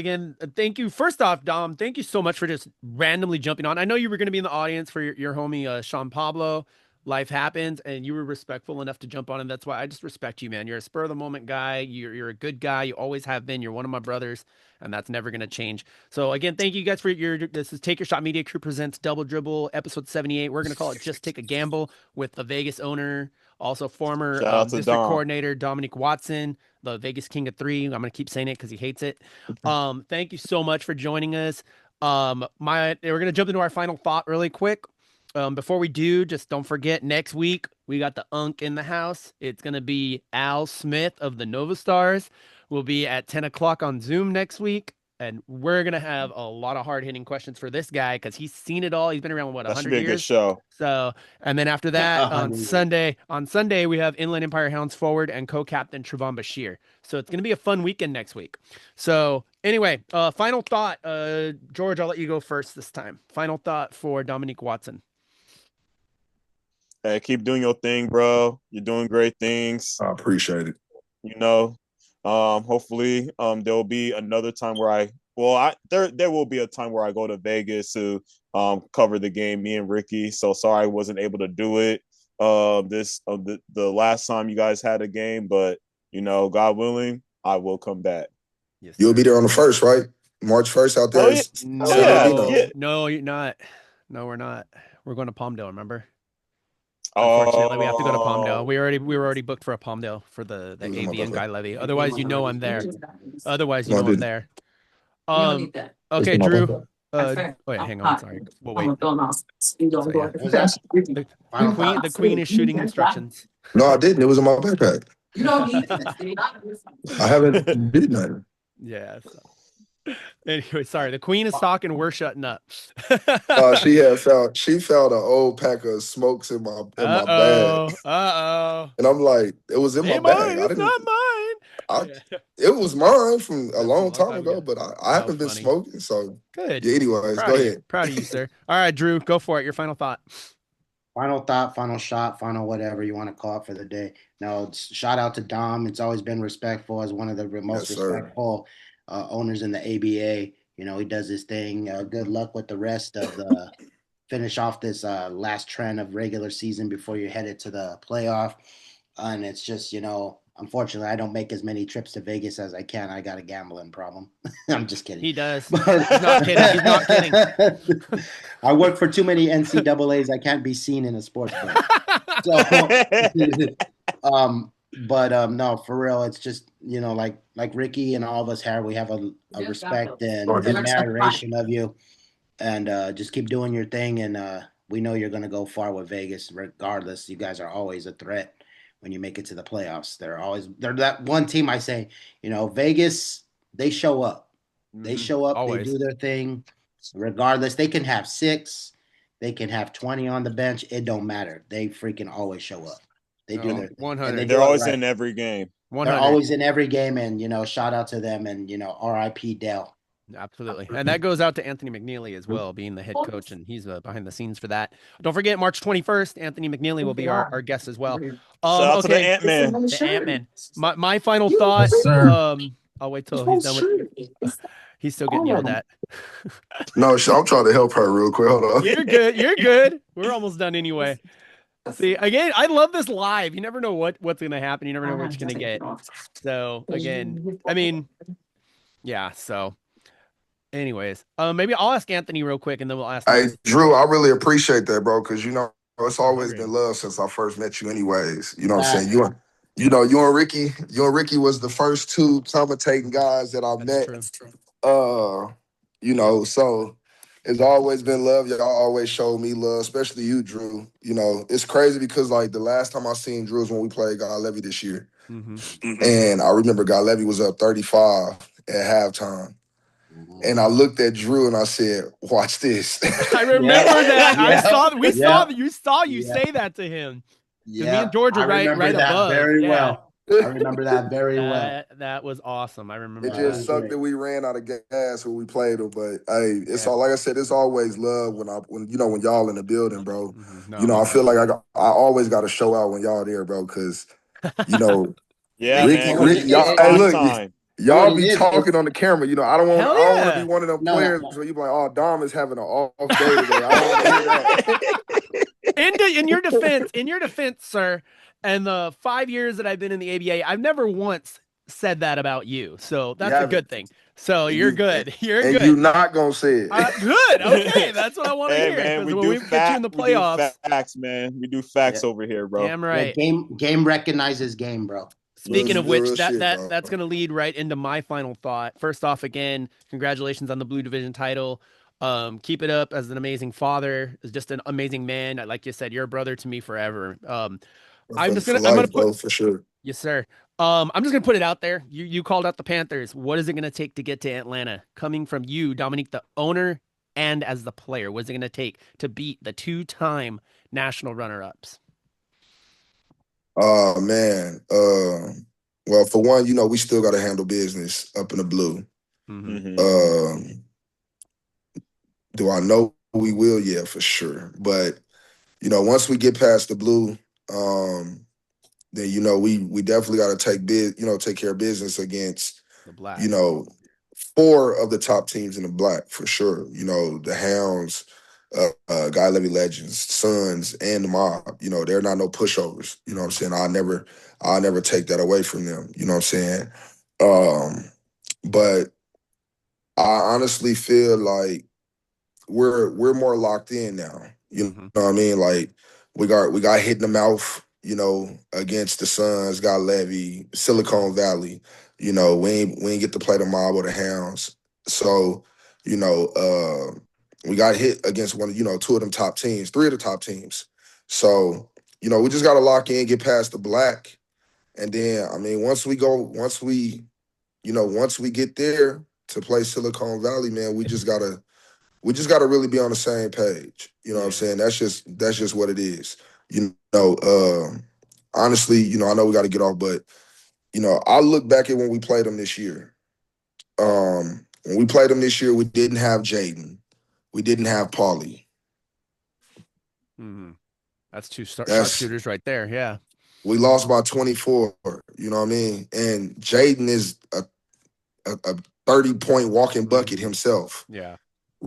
thank you. First off, Dom, thank you so much for just randomly jumping on. I know you were going to be in the audience for your homie, Sean Pablo. Life happens, and you were respectful enough to jump on, and that's why I just respect you, man. You're a spur of the moment guy. You're a good guy. You always have been. You're one of my brothers, and that's never going to change. So again, thank you guys for this is Take Your Shot Media Crew presents Double Dribble, episode 78. We're going to call it Just Take a Gamble with the Vegas owner, also former Shout out to district Dom. coordinator Dominique Watson, the Vegas King of Three. I'm gonna keep saying it because he hates it. Thank you so much for joining us. We're gonna jump into our final thought really quick. Before we do, just don't forget next week we got the Unk in the house. It's gonna be Al Smith of the Nova Stars. We'll be at 10 o'clock on Zoom next week. And we're gonna have a lot of hard-hitting questions for this guy because he's seen it all. He's been around, what, That should 100 be a good years? show. So, and then after that, on 100 Sunday, we have Inland Empire Hounds forward and co-captain Trevon Bashir. So it's gonna be a fun weekend next week. So anyway, final thought. George, I'll let you go first this time. Final thought for Dominique Watson. Hey, keep doing your thing, bro. You're doing great things. I appreciate it. You know, hopefully, there will be another time where there will be a time where I go to Vegas to cover the game. Me and Ricky. So sorry I wasn't able to do it. The last time you guys had a game, but God willing, I will come back. Yes, You'll be there on the 1st, right? March 1st out there. No, you're not. No, we're not. We're going to Palmdale. Remember? Unfortunately, we have to go to Palmdale. We were already booked for a Palmdale for the AV and Guy Levy. Otherwise, I'm there. I'm there. Okay, Drew. Wait, hang on. Sorry. We'll wait. So, yeah. The queen is shooting instructions. No, I didn't. It was in my backpack. You don't need to. I haven't did nothing. Yeah. So. Anyway, sorry. The queen is talking. We're shutting up. She found an old pack of smokes in my bag. And I'm like, it was in my bag. It's not mine. It was mine from a long time ago, but I haven't been smoking. So good. Yeah, anyways, go ahead. Proud of you, sir. All right, Drew, go for it. Your final thought. Final thought, final shot, final whatever you want to call it for the day. No, shout out to Dom. It's always been respectful as one of the most respectful owners in the ABA. He does his thing. Good luck with the rest of the finish off this last trend of regular season before you're headed to the playoff. And it's just, unfortunately, I don't make as many trips to Vegas as I can. I got a gambling problem. I'm just kidding. He does. He's not kidding. He's not kidding. I work for too many NCAAs. I can't be seen in a sports book. So, no, for real, it's just, like Ricky and all of us here, we have a respect and admiration of you. And just keep doing your thing. And we know you're going to go far with Vegas regardless. You guys are always a threat when you make it to the playoffs. They're that one team I say, Vegas, they show up. They show up, always. They do their thing. Regardless, they can have 6, they can have 20 on the bench. It don't matter. They freaking always show up. They do their 100. They're always in every game. 100. They're always in every game, and shout out to them, and R.I.P. Dell. Absolutely. And that goes out to Anthony McNeely as well, being the head coach, and he's behind the scenes for that. Don't forget, March 21st, Anthony McNeely will be our guest as well. Shout out to the Ant-Man. The Ant-Man. My final thought, I'll wait till he's done with he's still getting yelled at. No, I'm trying to help her real quick. Hold on. You're good. We're almost done anyway. See, again, I love this live. You never know what's going to happen. You never know what you're going to get. So, again, I mean, yeah, so. Anyways, maybe I'll ask Anthony real quick, and then we'll ask. Hey, Drew, I really appreciate that, bro, because it's always been love since I first met you. Anyways, you know what I'm saying. You and Ricky was the first 2 commentating guys that I met. So it's always been love. Y'all always showed me love, especially you, Drew. It's crazy because like the last time I seen Drew was when we played Guy Levy this year, and I remember Guy Levy was up 35 at halftime. And I looked at Drew and I said, "Watch this." I remember that. You say that to him. Yeah, me and George are right above. Very well. I remember that very well. That was awesome. I remember It Yeah, that just was that. sucked great. that we ran out of gas when we played them. But hey, it's Yeah. all like I said. It's always love when when y'all in the building, bro. No, I for feel sure. like I always got to show out when y'all there, bro. Because you know, Yeah, It, man, Ricky, because well, Rick, it's it's y'all. Hey, prime look, time. what y'all it be is, talking on the camera. I don't want. Hell I don't want to be yeah. one of them no, players where you be like, "Oh, Dom is having an off day today." I don't want to hear that. In your defense, sir, and the 5 years that I've been in the ABA, I've never once said that about you. So You that's a good haven't, thing. So and you're you good. You're and you good. not gonna say it. Good. Okay. That's what I want to Hey, hear. man, Because when we get you in the we do playoffs, facts, man. We do facts Yeah, over here, bro. damn yeah, right. game recognizes game, bro. Speaking of which, real shit, bro. that's going to lead right into my final thought. First off, again, congratulations on the Blue Division title. Keep it up as an amazing father, as just an amazing man. Like you said, you're a brother to me forever. For I'm gonna life, put bro, for sure. yes, sir. I'm just gonna put it out there. You called out the Panthers. What is it gonna take to get to Atlanta? Coming from you, Dominique, the owner, and as the player, what is it gonna take to beat the two-time national runner-ups? Oh man. Well, for one, we still got to handle business up in the blue. Mm-hmm. Hmm. Um, do I know we will? Yeah, for sure. But once we get past the blue, then we definitely got to take care of business against The black. you know four of the top teams in the black for sure. The Hounds, Guy Levy Legends, Suns, and the Mob. They're not no pushovers. You know what I'm saying? I'll never take that away from them. You know what I'm saying? Um, but I honestly feel like we're more locked in now. You Mm-hmm. know what I mean? Like we got hit in the mouth, against the Suns, got Levy, Silicon Valley. We ain't get to play the Mob or the Hounds. So, you know, uh we got hit against two of them top teams, three of the top teams. So, we just gotta lock in, get past the black. And then I mean, once we get there to play Silicon Valley, man, we just gotta really be on the same page. You know what I'm Yeah. saying? That's just what it is. Honestly, I know we got to get off, but I look back at when we played them this year. When we played them this year, we didn't have Jaden, we didn't have Paulie. Mm-hmm. That's two That's sharpshooters right there. Yeah. We lost by 24. You know what I mean? And Jaden is a 30-point walking bucket Mm-hmm. himself, Yeah.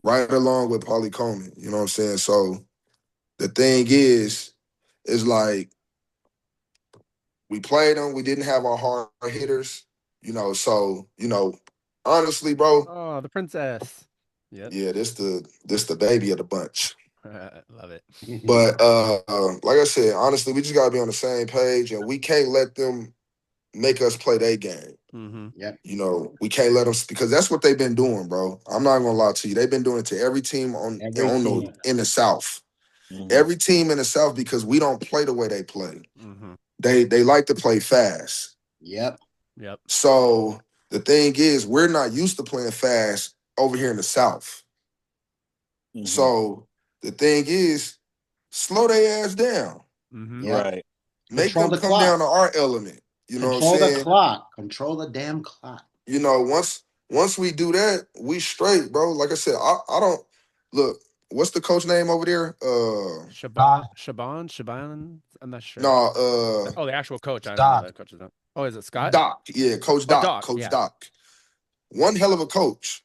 right along with Paulie Coleman. You know what I'm saying? So the thing is like we played them. We didn't have our hard hitters, So honestly, bro, Oh, the princess. Yep. yeah, this the baby of the bunch. Love it. But like I said, honestly, we just gotta be on the same page, and we can't let them make us play their game. Mm-hmm. Yep. We can't let them because that's what they've been doing, bro. I'm not gonna lie to you. They've been doing it to every team Every team. in the South. Hmm. Every team in the South because we don't play the way they play. Mm-hmm. They like to play fast. Yep. Yep. So the thing is, we're not used to playing fast over here in the South. Hmm. So the thing is, slow their ass down. Mm-hmm. Yep. Right. Make Control them the come down clock. to our element. You know what I'm Control the saying? clock. Control the damn clock. Once we do that, we straight, bro. Like I said, I don't look. What's the coach name over there? Shaban. I'm not sure. No, Oh, the actual coach. I don't know Stop. that coach's name. Oh, is it Scott? Doc. Yeah, Coach Oh, Doc. Doc. Coach Yeah. Doc. One hell of a coach.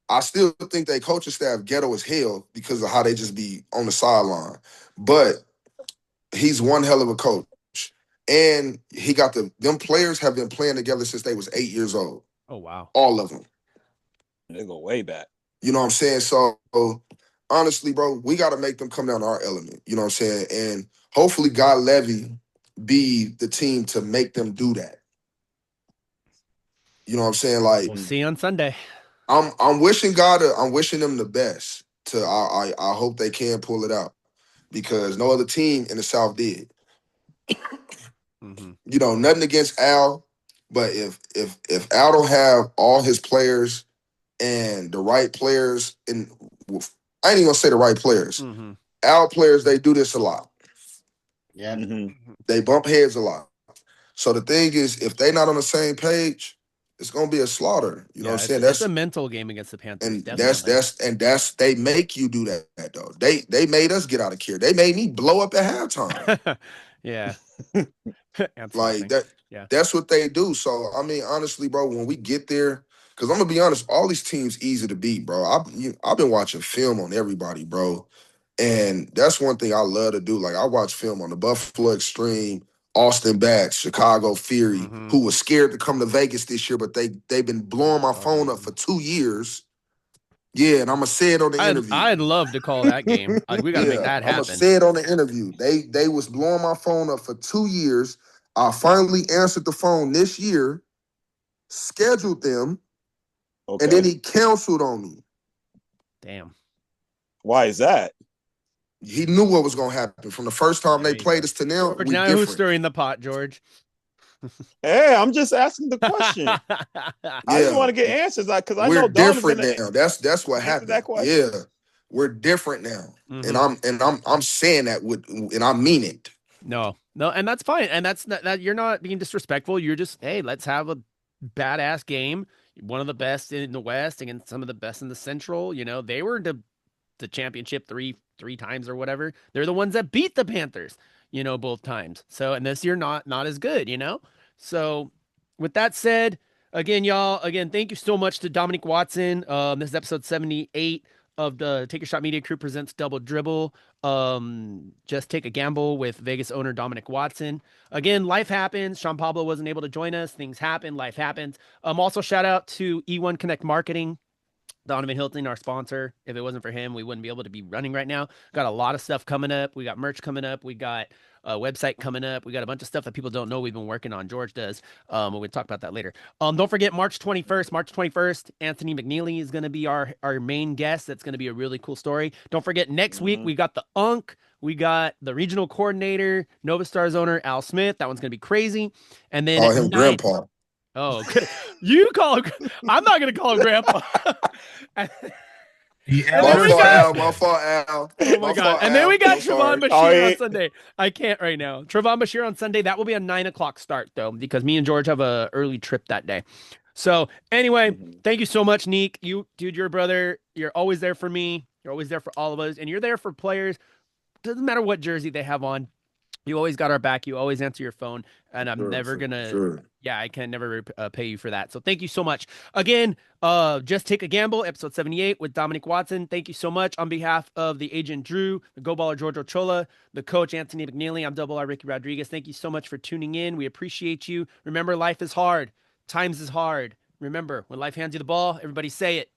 I still think they coaching staff ghetto as hell because of how they just be on the sideline. But he's one hell of a coach. And he got them players have been playing together since they was 8 years old. Oh, wow. All of them. They go way back. You know what I'm saying? So honestly, bro, we got to make them come down to our element. You know what I'm saying? And hopefully God Levy be the team to make them do that. You know what I'm saying? Like We'll see on Sunday. I'm wishing I'm wishing them the best. I hope they can pull it out because no other team in the South did. Mm-hmm. Nothing against Al, but if Al don't have all his players and the right players, and I ain't even gonna say the right players. Mm-hmm. Al players, they do this a lot. Yep. Hmm. They bump heads a lot. So the thing is, if they not on the same page, it's gonna be a slaughter. You know what I'm saying? It's a mental game against the Panthers. And Definitely. that's they make you do that though. They made us get out of here. They made me blow up at halftime. Yeah. Like that. Yeah. That's what they do. So I mean, honestly, bro, when we get there, because I'm gonna be honest, all these teams easy to beat, bro. I've been watching film on everybody, bro, and that's one thing I love to do. Like I watch film on the Buffalo Extreme, Austin Bats, Chicago Fury, who was scared to come to Vegas this year, but they've been blowing my phone up for 2 years. Yeah, and I'm gonna say it on the interview. I'd love to call that game. We got to make that happen. I'm gonna say it on the interview. They was blowing my phone up for 2 years. I finally answered the phone this year, scheduled them, and then he canceled on me. Damn. Why is that? He knew what was gonna happen from the first time they played us to now. George, now who's stirring the pot, George? Hey, I'm just asking the question. I just want to get answers, because I know we're Dom different is now. That's what happened. That question. Yeah, we're different now, and I'm saying that and I mean it. No, and that's fine, and that's that. You're not being disrespectful. You're just, hey, let's have a badass game. One of the best in the West against some of the best in the Central. You know, they were the championship three times or whatever. They're the ones that beat the Panthers, you know, both times. So, and this year not as good, you know. So, with that said, again, y'all, thank you so much to Dominique Watson. This is episode 78 of the Take a Shot Media Crew presents Double Dribble. Just take a gamble with Vegas owner Dominic Watson. Again, life happens. Sean Pablo wasn't able to join us. Things happen. Life happens. Also, shout out to E1 Connect Marketing. Donovan Hilton, our sponsor. If it wasn't for him, we wouldn't be able to be running right now. Got a lot of stuff coming up. We got merch coming up. We got a website coming up. We got a bunch of stuff that people don't know we've been working on. George does. We'll talk about that later. Don't forget March 21st, Anthony McNeely is going to be our main guest. That's going to be a really cool story. Don't forget next week, we got the UNC. We got the regional coordinator, Nova Stars owner, Al Smith. That one's going to be crazy. And then him grandpa. Oh, good. You call him. I'm not going to call him grandpa. My fault, Al. Oh my God. And then we got Trevon Bashir on Sunday. I can't right now. Trevon Bashir on Sunday. That will be a 9:00 start though, because me and George have a early trip that day. So anyway, thank you so much, Neek. Dude, you're a brother. You're always there for me. You're always there for all of us. And you're there for players. Doesn't matter what jersey they have on. You always got our back. You always answer your phone. And I'm never going to, I can never pay you for that. So thank you so much. Again, Just Take a Gamble, episode 78 with Dominic Watson. Thank you so much on behalf of the agent Drew, the Go Baller George Ochoa, the coach Anthony McNeely. I'm Double R Ricky Rodriguez. Thank you so much for tuning in. We appreciate you. Remember, life is hard. Times is hard. Remember, when life hands you the ball, everybody say it.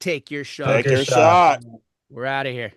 Take your shot. Take your shot. We're out of here.